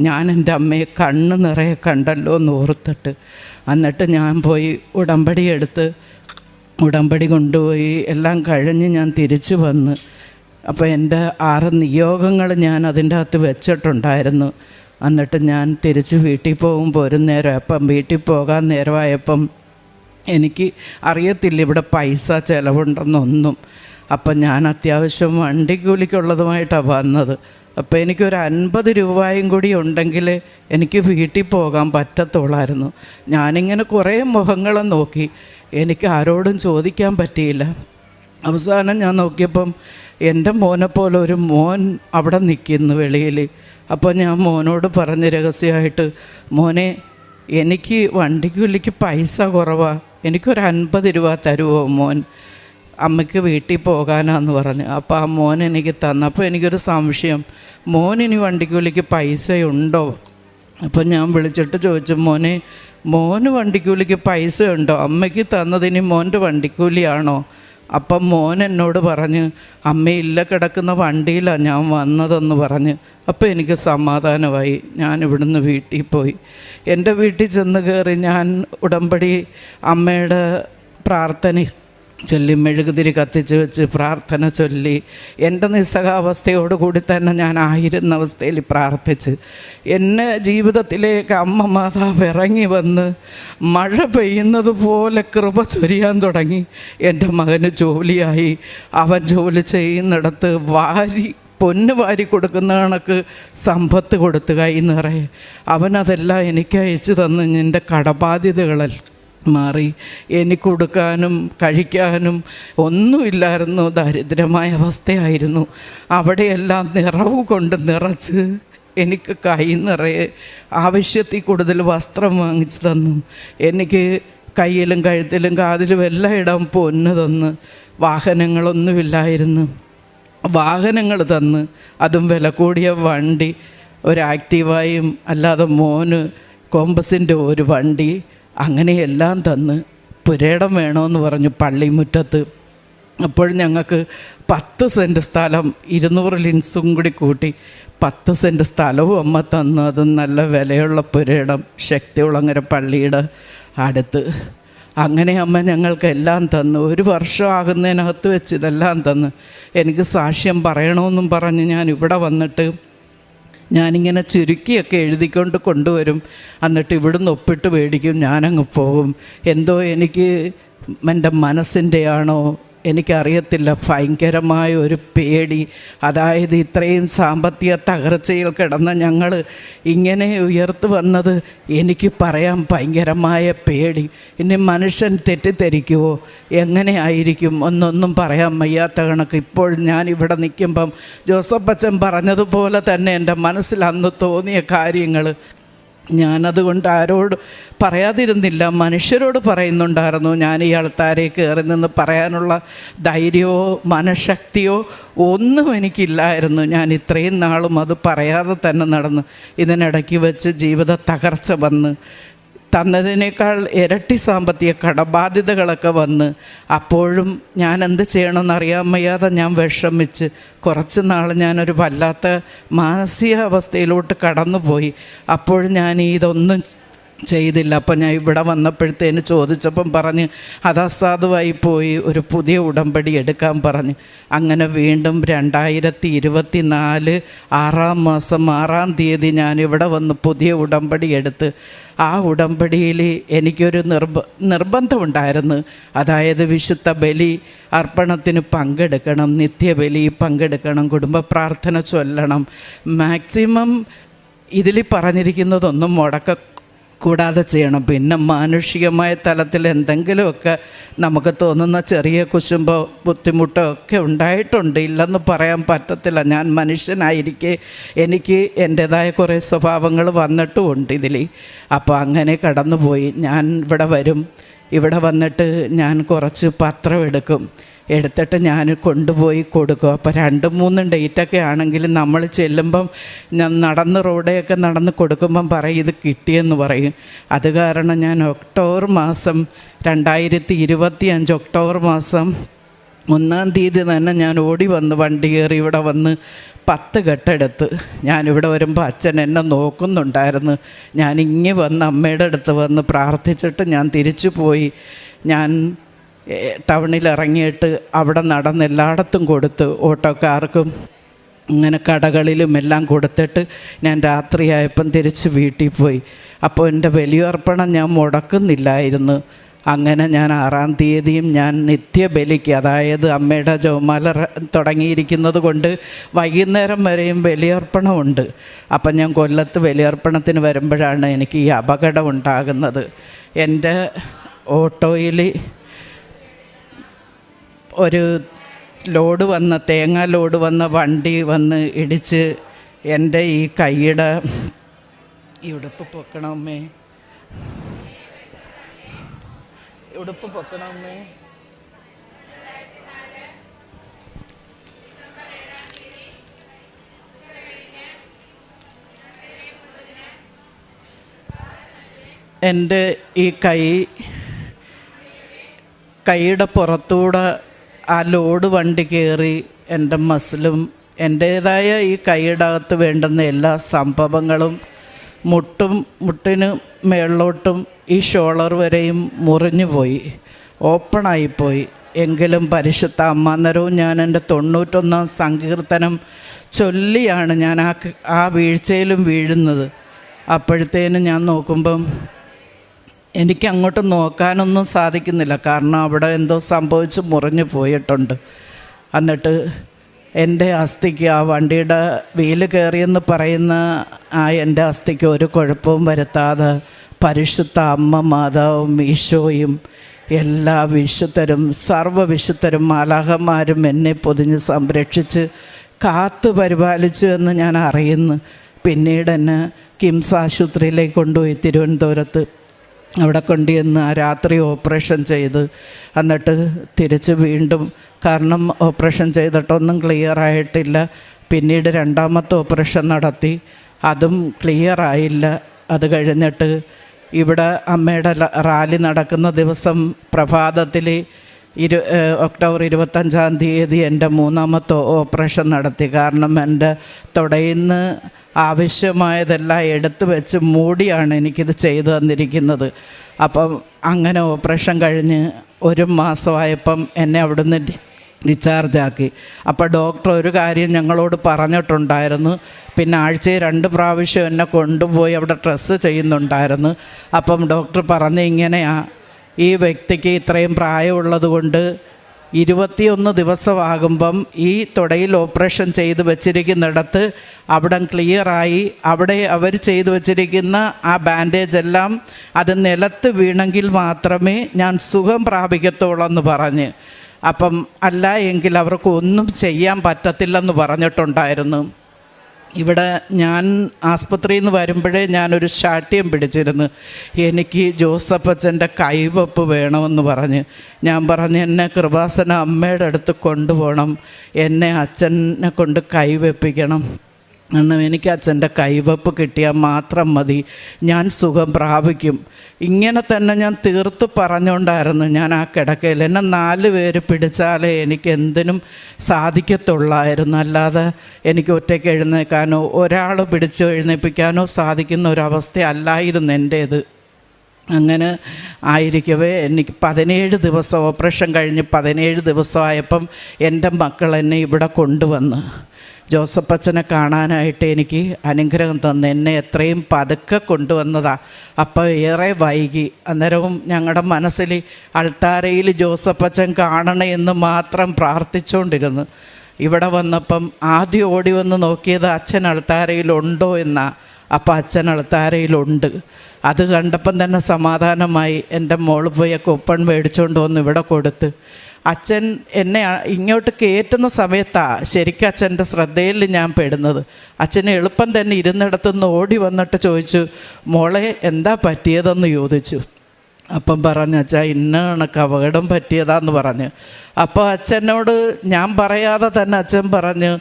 ഞാൻ എൻ്റെ അമ്മയെ കണ്ണ് നിറയെ കണ്ടല്ലോ എന്ന് ഓർത്തിട്ട്. എന്നിട്ട് ഞാൻ പോയി ഉടമ്പടി എടുത്ത് ഉടമ്പടി കൊണ്ടുപോയി എല്ലാം കഴിഞ്ഞ് ഞാൻ തിരിച്ചു വന്ന്. അപ്പോൾ എൻ്റെ 6 നിയോഗങ്ങൾ ഞാൻ അതിൻ്റെ അകത്ത് വെച്ചിട്ടുണ്ടായിരുന്നു. എന്നിട്ട് ഞാൻ തിരിച്ച് വീട്ടിൽ പോകുമ്പോൾ ഒരു നേരം, അപ്പം വീട്ടിൽ പോകാൻ നേരമായപ്പം എനിക്ക് അറിയത്തില്ല ഇവിടെ പൈസ ചിലവുണ്ടെന്നൊന്നും. അപ്പം ഞാൻ അത്യാവശ്യം വണ്ടിക്കൂലിക്കുള്ളതുമായിട്ടാണ് വന്നത്. അപ്പോൾ എനിക്കൊരു 50 രൂപയും കൂടി ഉണ്ടെങ്കിൽ എനിക്ക് വീട്ടിൽ പോകാൻ പറ്റത്തുള്ളായിരുന്നു. ഞാനിങ്ങനെ കുറേ മുഖങ്ങളെ നോക്കി, എനിക്ക് ആരോടും ചോദിക്കാൻ പറ്റിയില്ല. അവസാനം ഞാൻ നോക്കിയപ്പം എൻ്റെ മോനെപ്പോലെ ഒരു മോൻ അവിടെ നിൽക്കുന്നു വെളിയിൽ. അപ്പോൾ ഞാൻ മോനോട് പറഞ്ഞ് രഹസ്യമായിട്ട്, മോനെ എനിക്ക് വണ്ടിക്കൂലിക്ക് പൈസ കുറവാണ്, എനിക്കൊരു 50 രൂപ തരുമോ മോൻ, അമ്മയ്ക്ക് വീട്ടിൽ പോകാനാന്ന് പറഞ്ഞു. അപ്പോൾ ആ മോൻ എനിക്ക് തന്നു. അപ്പോൾ എനിക്കൊരു സംശയം, മോനിനി വണ്ടിക്കൂലിക്ക് പൈസയുണ്ടോ? അപ്പം ഞാൻ വിളിച്ചിട്ട് ചോദിച്ചു, മോന് വണ്ടിക്കൂലിക്ക് പൈസ ഉണ്ടോ? അമ്മയ്ക്ക് തന്നതിന് മോൻ്റെ വണ്ടിക്കൂലിയാണോ? അപ്പം മോൻ എന്നോട് പറഞ്ഞ്, അമ്മയില്ല, കിടക്കുന്ന വണ്ടിയിലാണ് ഞാൻ വന്നതെന്ന് പറഞ്ഞ്. അപ്പോൾ എനിക്ക് സമാധാനമായി. ഞാൻ ഇവിടുന്ന് വീട്ടിൽ പോയി. എൻ്റെ വീട്ടിൽ ചെന്ന് കയറി ഞാൻ ഉടമ്പടി അമ്മയുടെ പ്രാർത്ഥന ചൊല്ലി, മെഴുകുതിരി കത്തിച്ച് വെച്ച് പ്രാർത്ഥന ചൊല്ലി, എൻ്റെ നിസ്സഹാവസ്ഥയോടുകൂടി തന്നെ ഞാൻ ആയിരുന്ന അവസ്ഥയിൽ പ്രാർത്ഥിച്ച് എന്നെ ജീവിതത്തിലേക്ക് അമ്മ മാതാവ് ഇറങ്ങി വന്ന് മഴ പെയ്യുന്നത് പോലെ കൃപ ചൊരിയാൻ തുടങ്ങി. എൻ്റെ മകന് ജോലിയായി. അവൻ ജോലി ചെയ്യുന്നിടത്ത് പൊന്ന് വാരി കൊടുക്കുന്ന കണക്ക് സമ്പത്ത് കൊടുത്തു കൈ നിറയെ. അവനതെല്ലാം എനിക്ക് അയച്ചു തന്ന് എൻ്റെ കടബാധ്യതകളിൽ മാറി. എനിക്ക് കൊടുക്കാനും കഴിക്കാനും ഒന്നുമില്ലായിരുന്നു. ദരിദ്രമായ അവസ്ഥയായിരുന്നു. അവിടെയെല്ലാം നിറവ് കൊണ്ട് നിറച്ച് എനിക്ക് കൈ നിറയെ ആവശ്യത്തിൽ കൂടുതൽ വസ്ത്രം വാങ്ങിച്ചു തന്നു. എനിക്ക് കയ്യിലും കഴുത്തിലും കാതിലും എല്ലാം ഇടാൻ പൊന്ന് തന്ന്. വാഹനങ്ങളൊന്നുമില്ലായിരുന്നു, വാഹനങ്ങൾ തന്ന്, അതും വില കൂടിയ വണ്ടി, ഒരു ആക്റ്റീവായും അല്ലാതെ മോന് കോമ്പസിൻ്റെ ഒരു വണ്ടി, അങ്ങനെയെല്ലാം തന്ന്. പുരയിടം വേണമെന്ന് പറഞ്ഞു പള്ളിമുറ്റത്ത്. അപ്പോൾ ഞങ്ങൾക്ക് 10 സെൻറ്റ് സ്ഥലം 200 ലിൻസും കൂടി കൂട്ടി 10 സെൻറ്റ് സ്ഥലവും അമ്മ തന്നു. അതും നല്ല വിലയുള്ള പുരയിടം ശക്തികുളങ്ങര പള്ളിയുടെ അടുത്ത്. അങ്ങനെ അമ്മ ഞങ്ങൾക്കെല്ലാം തന്നു. 1 വർഷം ആകുന്നതിനകത്ത് വെച്ച് ഇതെല്ലാം തന്ന്. എനിക്ക് സാക്ഷ്യം പറയണമെന്നും പറഞ്ഞ് ഞാൻ ഇവിടെ വന്നിട്ട് ഞാനിങ്ങനെ ചുരുക്കിയൊക്കെ എഴുതിക്കൊണ്ട് കൊണ്ടുവരും. എന്നിട്ട് ഇവിടുന്ന് ഒപ്പിട്ട് മേടിക്കും, ഞാനങ്ങ് പോകും. എന്തോ എനിക്ക് എൻ്റെ മനസ്സിൻ്റെ ആണോ എനിക്കറിയത്തില്ല, ഭയങ്കരമായ ഒരു പേടി. അതായത് ഇത്രയും സാമ്പത്തിക തകർച്ചയിൽ കിടന്ന ഞങ്ങൾ ഇങ്ങനെ ഉയർത്ത് വന്നത് എനിക്ക് പറയാൻ ഭയങ്കരമായ പേടി. ഇനി മനുഷ്യൻ തെറ്റിദ്ധരിക്കുമോ, എങ്ങനെ ആയിരിക്കും ഒന്നൊന്നും പറയാൻ വയ്യാത്ത കണക്ക്. ഇപ്പോൾ ഞാൻ ഇവിടെ നിൽക്കുമ്പം ജോസഫ് അച്ഛൻ പറഞ്ഞതുപോലെ തന്നെ എൻ്റെ മനസ്സിൽ അന്ന് തോന്നിയ കാര്യങ്ങൾ ഞാനതുകൊണ്ട് ആരോട് പറയാതിരുന്നില്ല, മനുഷ്യരോട് പറയുന്നുണ്ടായിരുന്നു. ഞാൻ ഈ ആൾത്താരെ കയറി നിന്ന് പറയാനുള്ള ധൈര്യമോ മനഃശക്തിയോ ഒന്നും എനിക്കില്ലായിരുന്നു. ഞാൻ ഇത്രയും നാളും അത് പറയാതെ തന്നെ നടന്നു. ഇതിനിടയ്ക്ക് വെച്ച് ജീവിത തകർച്ച വന്ന് തന്നതിനേക്കാൾ ഇരട്ടി സാമ്പത്തിക കടബാധ്യതകളൊക്കെ വന്ന് അപ്പോഴും ഞാൻ എന്ത് ചെയ്യണമെന്നറിയാൻ വയ്യാതെ ഞാൻ വിഷമിച്ച് കുറച്ച് നാൾ ഞാനൊരു വല്ലാത്ത മാനസിക അവസ്ഥയിലോട്ട് കടന്നുപോയി. അപ്പോഴും ഞാൻ ഇതൊന്നും ചെയ്തില്ല. അപ്പം ഞാൻ ഇവിടെ വന്നപ്പോഴത്തേന് ചോദിച്ചപ്പം പറഞ്ഞ് അത് അസാധുവായി പോയി, ഒരു പുതിയ ഉടമ്പടി എടുക്കാൻ പറഞ്ഞ്. അങ്ങനെ വീണ്ടും 2024 6-ാം മാസം 6-ാം തീയതി ഞാനിവിടെ വന്ന് പുതിയ ഉടമ്പടി എടുത്ത് ആ ഉടമ്പടിയിൽ എനിക്കൊരു നിർബന്ധമുണ്ടായിരുന്നു. അതായത് വിശുദ്ധ ബലി അർപ്പണത്തിന് പങ്കെടുക്കണം, നിത്യബലി പങ്കെടുക്കണം, കുടുംബ പ്രാർത്ഥന ചൊല്ലണം, മാക്സിമം ഇതിൽ പറഞ്ഞിരിക്കുന്നതൊന്നും കൂടാതെ ചെയ്യണം. പിന്നെ മാനുഷികമായ തലത്തിൽ എന്തെങ്കിലുമൊക്കെ നമുക്ക് തോന്നുന്ന ചെറിയ കുശുമ്പോ ബുദ്ധിമുട്ടോ ഒക്കെ ഉണ്ടായിട്ടുണ്ട്, ഇല്ലെന്ന് പറയാൻ പറ്റത്തില്ല. ഞാൻ മനുഷ്യനായിരിക്കെ എനിക്ക് എൻ്റേതായ കുറേ സ്വഭാവങ്ങൾ വന്നിട്ടുമുണ്ട് ഇതിൽ. അപ്പോൾ അങ്ങനെ കടന്നുപോയി. ഞാൻ ഇവിടെ വരും, ഇവിടെ വന്നിട്ട് ഞാൻ കുറച്ച് പത്രം എടുക്കും. എടുത്തിട്ട് ഞാൻ കൊണ്ടുപോയി കൊടുക്കും. അപ്പോൾ 2-3 ഡേറ്റൊക്കെ ആണെങ്കിലും നമ്മൾ ചെല്ലുമ്പം ഞാൻ റോഡൊക്കെ നടന്ന് കൊടുക്കുമ്പം പറയും ഇത് കിട്ടിയെന്ന് പറയും. അത് കാരണം ഞാൻ ഒക്ടോബർ മാസം 2025 ഒക്ടോബർ മാസം 1-ാം തീയതി തന്നെ ഞാൻ ഓടി വന്ന് വണ്ടി കയറി ഇവിടെ വന്ന് 10 കെട്ടെടുത്ത് ഞാനിവിടെ വരുമ്പോൾ അച്ഛൻ എന്നെ നോക്കുന്നുണ്ടായിരുന്നു. ഞാനിങ്ങ് വന്ന് അമ്മയുടെ അടുത്ത് വന്ന് പ്രാർത്ഥിച്ചിട്ട് ഞാൻ തിരിച്ചു പോയി. ഞാൻ ടൗണിൽ ഇറങ്ങിയിട്ട് അവിടെ നടന്ന് എല്ലായിടത്തും കൊടുത്ത്, ഓട്ടോക്കാർക്കും അങ്ങനെ കടകളിലും എല്ലാം കൊടുത്തിട്ട് ഞാൻ രാത്രിയായപ്പം തിരിച്ച് വീട്ടിൽ പോയി. അപ്പോൾ എൻ്റെ ബലിയർപ്പണം ഞാൻ മുടക്കുന്നില്ലായിരുന്നു. അങ്ങനെ ഞാൻ 6-ാം തീയതിയും ഞാൻ നിത്യബലിക്ക്, അതായത് അമ്മയുടെ ജപമാല തുടങ്ങിയിരിക്കുന്നത് കൊണ്ട് വൈകുന്നേരം വരെയും ബലിയർപ്പണമുണ്ട്. അപ്പം ഞാൻ കൊല്ലത്ത് ബലിയർപ്പണത്തിന് വരുമ്പോഴാണ് എനിക്ക് ഈ അപകടം ഉണ്ടാകുന്നത്. എൻ്റെ ഓട്ടോയിൽ ഒരു തേങ്ങ ലോഡ് വന്ന വണ്ടി വന്ന് ഇടിച്ച് എൻ്റെ ഈ കൈയുടെ ഉടുപ്പ് പൊക്കണമേ, ഉടുപ്പ് പൊക്കണമേ. എൻ്റെ ഈ കൈയുടെ പുറത്തൂടെ ആ ലോഡ് വണ്ടി കയറി എൻ്റെ മസിലും എൻ്റേതായ ഈ കൈയുടെ അകത്ത് വേണ്ടുന്ന എല്ലാ സംഭവങ്ങളും മുട്ടിന് മേളിലോട്ടും ഈ ഷോളർ വരെയും മുറിഞ്ഞു പോയി, ഓപ്പണായിപ്പോയി. എങ്കിലും പരിശുദ്ധ അമ്മ, അന്നേരവും ഞാൻ എൻ്റെ 91-ാം സങ്കീർത്തനം ചൊല്ലിയാണ് ഞാൻ ആ വീഴ്ചയിലും വീഴുന്നത്. അപ്പോഴത്തേനും ഞാൻ നോക്കുമ്പം എനിക്ക് അങ്ങോട്ട് നോക്കാനൊന്നും സാധിക്കുന്നില്ല, കാരണം അവിടെ എന്തോ സംഭവിച്ച് മുറിഞ്ഞു പോയിട്ടുണ്ട്. എന്നിട്ട് എൻ്റെ അസ്ഥിക്ക്, ആ വണ്ടിയുടെ വീല് കയറിയെന്ന് പറയുന്ന എൻ്റെ അസ്ഥിക്ക് ഒരു കുഴപ്പവും വരുത്താതെ പരിശുദ്ധ അമ്മ മാതാവും ഈശോയും എല്ലാ വിശുദ്ധരും സർവ്വവിശുദ്ധരും മാലാഖമാരും എന്നെ പൊതിഞ്ഞ് സംരക്ഷിച്ച് കാത്തു പരിപാലിച്ചു എന്ന് ഞാൻ അറിയുന്നു. പിന്നീട് എന്നെ കിംസ് ആശുപത്രിയിലേക്ക് കൊണ്ടുപോയി, തിരുവനന്തപുരത്ത്. അവിടെ കൊണ്ടുവന്ന് ആ രാത്രി ഓപ്പറേഷൻ ചെയ്ത്, എന്നിട്ട് തിരിച്ച് വീണ്ടും, കാരണം ഓപ്പറേഷൻ ചെയ്തിട്ടൊന്നും ക്ലിയർ ആയിട്ടില്ല. പിന്നീട് 2ാമത്തെ ഓപ്പറേഷൻ നടത്തി, അതും ക്ലിയർ ആയില്ല. അത് കഴിഞ്ഞിട്ട് ഇവിടെ അമ്മയുടെ റാലി നടക്കുന്ന ദിവസം പ്രഭാതത്തിൽ ഒക്ടോബർ 25-ാം തീയതി എൻ്റെ 3ാമത്തെ ഓപ്പറേഷൻ നടത്തി. കാരണം എൻ്റെ തുടയിൽ നിന്ന് ആവശ്യമായതെല്ലാം എടുത്തു വെച്ച് മൂടിയാണ് എനിക്കിത് ചെയ്തു തന്നിരിക്കുന്നത്. അപ്പം അങ്ങനെ ഓപ്പറേഷൻ കഴിഞ്ഞ് 1 മാസമായപ്പം എന്നെ അവിടുന്ന് ഡിസ്ചാർജാക്കി. അപ്പോൾ ഡോക്ടർ ഒരു കാര്യം ഞങ്ങളോട് പറഞ്ഞിട്ടുണ്ടായിരുന്നു, പിന്നെ ആഴ്ചയിൽ 2 പ്രാവശ്യം എന്നെ കൊണ്ടുപോയി അവിടെ ഡ്രസ്സ് ചെയ്യുന്നുണ്ടായിരുന്നു. അപ്പം ഡോക്ടർ പറഞ്ഞ് ഇങ്ങനെയാ, ഈ വ്യക്തിക്ക് ഇത്രയും പ്രായമുള്ളത് കൊണ്ട് 21 ദിവസമാകുമ്പം ഈ തുടയിൽ ഓപ്പറേഷൻ ചെയ്ത് വെച്ചിരിക്കുന്നിടത്ത് അവിടെ ക്ലിയറായി, അവിടെ അവർ ചെയ്തു വച്ചിരിക്കുന്ന ആ ബാൻഡേജ് എല്ലാം അത് നിലത്ത് വീണെങ്കിൽ മാത്രമേ ഞാൻ സുഖം പ്രാപിക്കത്തുള്ളൂ എന്ന് പറഞ്ഞ്. അപ്പം അല്ല എങ്കിൽ അവർക്ക് ഒന്നും ചെയ്യാൻ പറ്റത്തില്ലെന്ന് പറഞ്ഞിട്ടുണ്ടായിരുന്നു. ഇവിടെ ഞാൻ ആസ്പത്രിയിൽ നിന്ന് വരുമ്പോഴേ ഞാനൊരു ശാഠ്യം പിടിച്ചിരുന്നു, എനിക്ക് ജോസഫച്ചൻ്റെ കൈവപ്പ് വേണമെന്ന് പറഞ്ഞ്. ഞാൻ പറഞ്ഞ് എന്നെ കൃപാസന അമ്മയുടെ അടുത്ത് കൊണ്ടുപോകണം, എന്നെ അച്ഛനെ കൊണ്ട് കൈവെപ്പിക്കണം, എന്നാൽ എനിക്ക് അച്ഛൻ്റെ കൈവപ്പ് കിട്ടിയാൽ മാത്രം മതി, ഞാൻ സുഖം പ്രാപിക്കും. ഇങ്ങനെ തന്നെ ഞാൻ തീർത്ത് പറഞ്ഞുകൊണ്ടായിരുന്നു ഞാൻ ആ കിടക്കയിൽ. എന്നെ 4 പേര് പിടിച്ചാലേ എനിക്ക് എന്തിനും സാധിക്കത്തുള്ളായിരുന്നു, അല്ലാതെ എനിക്ക് ഒറ്റയ്ക്ക് എഴുന്നേൽക്കാനോ ഒരാൾ പിടിച്ച് എഴുന്നേൽപ്പിക്കാനോ സാധിക്കുന്ന ഒരവസ്ഥ അല്ലായിരുന്നു എൻ്റേത്. അങ്ങനെ ആയിരിക്കവേ എനിക്ക് 17 ദിവസം ഓപ്പറേഷൻ കഴിഞ്ഞ് 17 ദിവസമായപ്പം എൻ്റെ മക്കൾ എന്നെ ഇവിടെ കൊണ്ടുവന്ന് ജോസഫച്ചനെ കാണാനായിട്ട് എനിക്ക് അനുഗ്രഹം തന്നു. എന്നെ എത്രയും പതുക്കെ കൊണ്ടുവന്നതാ. അപ്പോൾ ഏറെ വൈകി. അന്നേരവും ഞങ്ങളുടെ മനസ്സിൽ അൾത്താരയിൽ ജോസഫച്ചൻ കാണണേ എന്ന് മാത്രം പ്രാർത്ഥിച്ചുകൊണ്ടിരുന്നു. ഇവിടെ വന്നപ്പം ആദ്യം ഓടി വന്ന് നോക്കിയത് അച്ഛൻ അൾത്താരയിലുണ്ടോ എന്നാ. അപ്പോൾ അച്ഛൻ അൾത്താരയിലുണ്ട്. അത് കണ്ടപ്പം തന്നെ സമാധാനമായി. എൻ്റെ മോള് പോയി കൂപ്പൺ മേടിച്ചുകൊണ്ട് വന്ന് ഇവിടെ കൊടുത്ത്. അച്ഛൻ എന്നെ ഇങ്ങോട്ട് കയറ്റുന്ന സമയത്താണ് ശരിക്കും അച്ഛൻ്റെ ശ്രദ്ധയിൽ ഞാൻ പെടുന്നത്. അച്ഛന് എളുപ്പം തന്നെ ഇരുന്നിടത്തുനിന്ന് ഓടി വന്നിട്ട് ചോദിച്ചു, മോളെ എന്താ പറ്റിയതെന്ന് ചോദിച്ചു. അപ്പം പറഞ്ഞു, അച്ഛാ ഇന്ന കണക്ക് അപകടം പറ്റിയതാന്ന് പറഞ്ഞ്. അപ്പോൾ അച്ഛനോട് ഞാൻ പറയാതെ തന്നെ അച്ഛൻ പറഞ്ഞ്,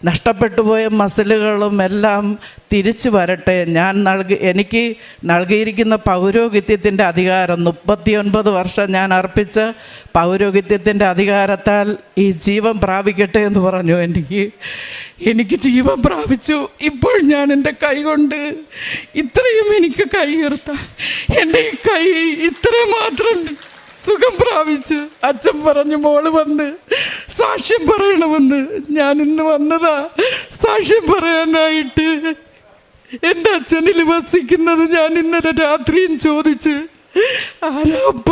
നഷ്ടപ്പെട്ടു പോയ മസിലുകളും എല്ലാം തിരിച്ചു വരട്ടെ. എനിക്ക് നൽകിയിരിക്കുന്ന പൗരോഹിത്യത്തിൻ്റെ അധികാരം 39 വർഷം ഞാൻ അർപ്പിച്ച പൗരോഹിത്യത്തിൻ്റെ അധികാരത്താൽ ഈ ജീവൻ പ്രാപിക്കട്ടെ എന്ന് പറഞ്ഞു. എനിക്ക് ജീവൻ പ്രാപിച്ചു. ഇപ്പോൾ ഞാൻ എൻ്റെ കൈ കൊണ്ട് ഇത്രയും എനിക്ക് കൈ ഉയർത്താം. എൻ്റെ ഈ കൈ ഇത്ര മാത്രം സുഖം പ്രാപിച്ചു. അച്ഛൻ പറഞ്ഞു, മോള് വന്ന് സാക്ഷ്യം പറയണമെന്ന്. ഞാൻ ഇന്ന് വന്നതാ സാക്ഷ്യം പറയാനായിട്ട്. എൻ്റെ അച്ഛനിൽ വസിക്കുന്നത് ഞാൻ ഇന്നലെ രാത്രിയും ചോദിച്ച്, ആരാപ്പ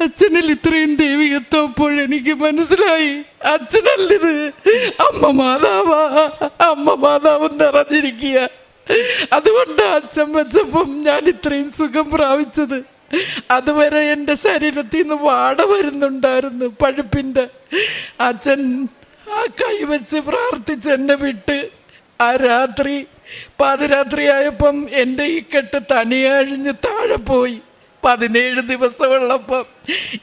അച്ഛനിൽ ഇത്രയും ദൈവികത്വം? അപ്പോഴെനിക്ക് മനസ്സിലായി, അച്ഛനല്ലിത്, അമ്മ മാതാവാ. അമ്മ മാതാവ് നിറഞ്ഞിരിക്കുക. അതുകൊണ്ട് അച്ഛൻ വെച്ചപ്പം ഞാൻ ഇത്രയും സുഖം പ്രാപിച്ചത്. അതുവരെ എൻ്റെ ശരീരത്തിൽ നിന്ന് വാട വരുന്നുണ്ടായിരുന്നു, പഴുപ്പിൻ്റെ. അച്ഛൻ ആ കൈവച്ച് പ്രാർത്ഥിച്ച് എന്നെ വിട്ട് ആ രാത്രി പാതിരാത്രിയായപ്പം എൻ്റെ ഈ കെട്ട് തനിയഴിഞ്ഞ് താഴെ പോയി. 17 ദിവസമുള്ളപ്പം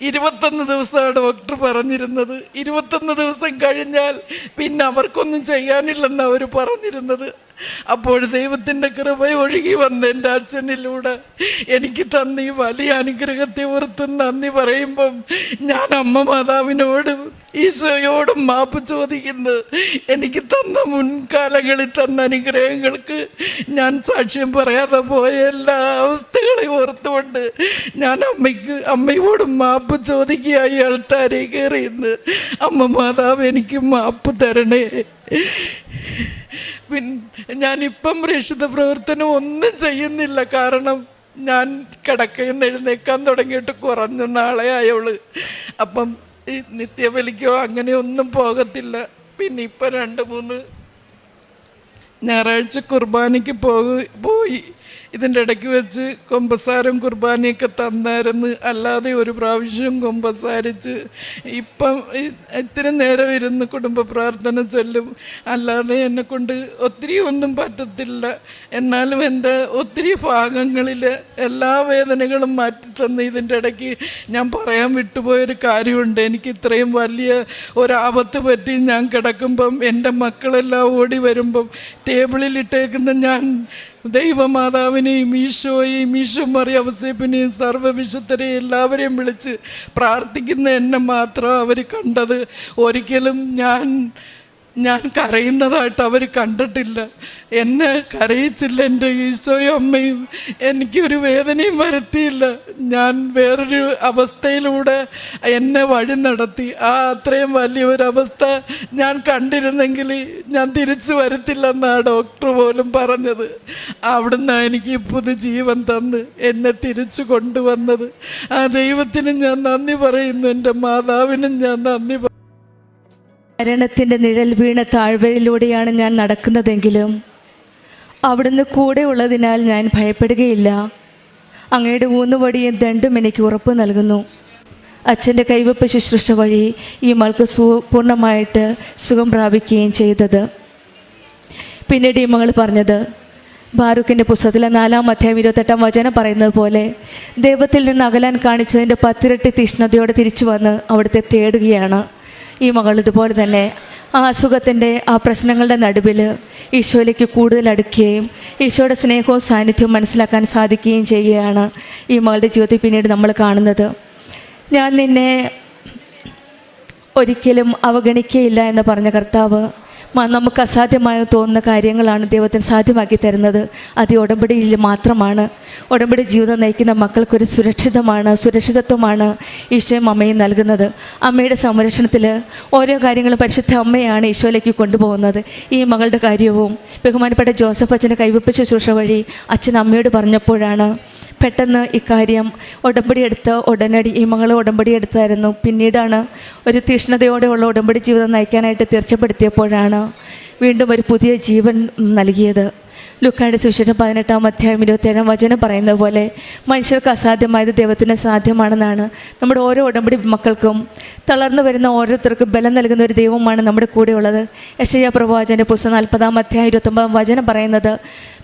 21 ദിവസമാണ് ഡോക്ടർ പറഞ്ഞിരുന്നത്. 21 ദിവസം കഴിഞ്ഞാൽ പിന്നെ അവർക്കൊന്നും ചെയ്യാനില്ലെന്ന് അവർ പറഞ്ഞിരുന്നത്. അപ്പോൾ ദൈവത്തിൻ്റെ കൃപ ഒഴുകി വന്ന് എൻ്റെ അച്ഛനിലൂടെ എനിക്ക് തന്ന ഈ വലിയ അനുഗ്രഹത്തെ ഓർത്ത് നന്ദി പറയുമ്പം ഞാൻ അമ്മ മാതാവിനോടും ഈശോയോടും മാപ്പ് ചോദിക്കുന്നു. എനിക്ക് തന്ന മുൻകാലങ്ങളിൽ തന്ന അനുഗ്രഹങ്ങൾക്ക് ഞാൻ സാക്ഷ്യം പറയാതെ പോയ എല്ലാ അവസ്ഥകളെയും ഓർത്തുകൊണ്ട് ഞാൻ അമ്മയോടും മാപ്പ് ചോദിക്കുകയായി ആൾത്താരെ കയറിയെന്ന്. അമ്മ മാതാവ് എനിക്ക് മാപ്പ് തരണേ. ഞാനിപ്പം രക്ഷിത പ്രവർത്തനം ഒന്നും ചെയ്യുന്നില്ല. കാരണം ഞാൻ കിടക്കയിൽ നിന്ന് എഴുന്നേക്കാൻ തുടങ്ങിയിട്ട് കുറഞ്ഞ നാളെ ആയുള്ളൂ. അപ്പം ഈ നിത്യബലിക്കോ അങ്ങനെയൊന്നും പോകത്തില്ല. പിന്നെ ഇപ്പം 2-3 ഞായറാഴ്ച കുർബാനയ്ക്ക് പോയി. ഇതിൻ്റെ ഇടയ്ക്ക് വെച്ച് കൊമ്പസാരം കുർബാനയൊക്കെ തന്നായിരുന്നു. അല്ലാതെ ഒരു പ്രാവശ്യം കൊമ്പസാരിച്ച് ഇപ്പം ഇത്തിരി നേരം ഇരുന്ന് കുടുംബ പ്രാർത്ഥന ചൊല്ലും. അല്ലാതെ എന്നെക്കൊണ്ട് ഒത്തിരി ഒന്നും പറ്റത്തില്ല. എന്നാലും എൻ്റെ ഒത്തിരി ഭാഗങ്ങളിൽ എല്ലാ വേദനകളും മാറ്റിത്തന്ന്. ഇതിൻ്റെ ഇടയ്ക്ക് ഞാൻ പറയാൻ വിട്ടുപോയൊരു കാര്യമുണ്ട്. എനിക്ക് ഇത്രയും വലിയ ഒരാപത്ത് പറ്റി ഞാൻ കിടക്കുമ്പം എൻ്റെ മക്കളെല്ലാം ഓടി വരുമ്പം ടേബിളിലിട്ടേക്കുന്ന ഞാൻ ദൈവമാതാവിനെയും ഈശോയെയും ഈശോ മറിയ ഔസേപ്പിനെയും സർവ്വവിശുദ്ധരെയും എല്ലാവരെയും വിളിച്ച് പ്രാർത്ഥിക്കുന്ന എന്നെ മാത്രം അവർ കണ്ടത്. ഒരിക്കലും ഞാൻ കരയുന്നതായിട്ട് അവർ കണ്ടിട്ടില്ല. എന്നെ കരയിച്ചില്ല. എൻ്റെ ഈശോയും അമ്മയും എനിക്കൊരു വേദനയും വരുത്തിയില്ല. ഞാൻ വേറൊരു അവസ്ഥയിലൂടെ എന്നെ വഴി നടത്തി. അത്രയും വലിയൊരവസ്ഥ ഞാൻ കണ്ടിരുന്നെങ്കിൽ ഞാൻ തിരിച്ചു വരത്തില്ലെന്നാണ് ഡോക്ടർ പോലും പറഞ്ഞത്. അവിടുന്ന് എനിക്ക് പുതുജീവൻ തന്ന് എന്നെ തിരിച്ചു കൊണ്ടുവന്നത്. ആ ദൈവത്തിന് ഞാൻ നന്ദി പറയുന്നു. എൻ്റെ മാതാവിനും ഞാൻ നന്ദി പറയുന്നു. മരണത്തിൻ്റെ നിഴൽ വീണ താഴ്വരയിലൂടെയാണ് ഞാൻ നടക്കുന്നതെങ്കിലും അവിടുന്ന് കൂടെ ഉള്ളതിനാൽ ഞാൻ ഭയപ്പെടുകയില്ല. അങ്ങയുടെ ഊന്നുവടിയും ദണ്ടും എനിക്ക് ഉറപ്പ് നൽകുന്നു. അച്ഛൻ്റെ കൈവപ്പ് ശുശ്രൂഷ വഴി ഈ മകൾക്ക് പൂർണ്ണമായിട്ട് സുഖം പ്രാപിക്കുകയും ചെയ്തത്. പിന്നീട് ഈ മകൾ പറഞ്ഞത്, ബാരൂക്കിൻ്റെ പുസ്തകത്തിലെ 4-ാം അധ്യായം 28-ാം വചനം പറയുന്നത് പോലെ ദൈവത്തിൽ നിന്ന് അകലാൻ കാണിച്ചതിൻ്റെ 10 ഇരട്ടി തീഷ്ണതയോടെ തിരിച്ചു വന്ന് അവിടുത്തെ തേടുകയാണ്. ഈ മകൾ ഇതുപോലെ തന്നെ ആ അസുഖത്തിൻ്റെ ആ പ്രശ്നങ്ങളുടെ നടുവിൽ ഈശോയിലേക്ക് കൂടുതൽ അടുക്കുകയും ഈശോയുടെ സ്നേഹവും സാന്നിധ്യവും മനസ്സിലാക്കാൻ സാധിക്കുകയും ചെയ്യുകയാണ് ഈ മകളുടെ ജീവിതത്തിൽ പിന്നീട് നമ്മൾ കാണുന്നത്. ഞാൻ നിന്നെ ഒരിക്കലും അവഗണിക്കുകയില്ല എന്ന് പറഞ്ഞ കർത്താവ് നമുക്ക് അസാധ്യമായി തോന്നുന്ന കാര്യങ്ങളാണ് ദൈവത്തിന് സാധ്യമാക്കി തരുന്നത്. അത് ഉടമ്പടിയിൽ മാത്രമാണ്. ഉടമ്പടി ജീവിതം നയിക്കുന്ന മക്കൾക്കൊരു സുരക്ഷിതത്വമാണ് ഈശോയും അമ്മയും നൽകുന്നത്. അമ്മയുടെ സംരക്ഷണത്തിൽ ഓരോ കാര്യങ്ങളും പരിശുദ്ധ അമ്മയാണ് ഈശോയിലേക്ക് കൊണ്ടുപോകുന്നത്. ഈ മകളുടെ കാര്യവും ബഹുമാനപ്പെട്ട ജോസഫ് അച്ഛൻ്റെ കൈവപ്പ് ശുശ്രൂഷ വഴി അച്ഛൻ അമ്മയോട് പറഞ്ഞപ്പോഴാണ് പെട്ടെന്ന് ഇക്കാര്യം ഉടമ്പടി എടുത്ത് ഉടനടി ഈ മകൾ ഉടമ്പടി എടുത്തായിരുന്നു. പിന്നീടാണ് ഒരു തീഷ്ണതയോടെയുള്ള ഉടമ്പടി ജീവിതം നയിക്കാനായിട്ട് തീർച്ചപ്പെടുത്തിയപ്പോഴാണ് വീണ്ടും ഒരു പുതിയ ജീവൻ നൽകിയത്. ലൂക്കായുടെ സുവിശേഷം 18-ാം അധ്യായം 27-ാം വചനം പറയുന്നത് പോലെ മനുഷ്യർക്ക് അസാധ്യമായത് ദൈവത്തിന് സാധ്യമാണെന്നാണ്. നമ്മുടെ ഓരോ ഉടമ്പടി മക്കൾക്കും തളർന്നു വരുന്ന ഓരോരുത്തർക്കും ബലം നൽകുന്ന ഒരു ദൈവമാണ് നമ്മുടെ കൂടെയുള്ളത്. യെശയ്യാ പ്രവാചകൻ്റെ പുസ്തകം 40-ാം അധ്യായം 29-ാം വചനം പറയുന്നത്,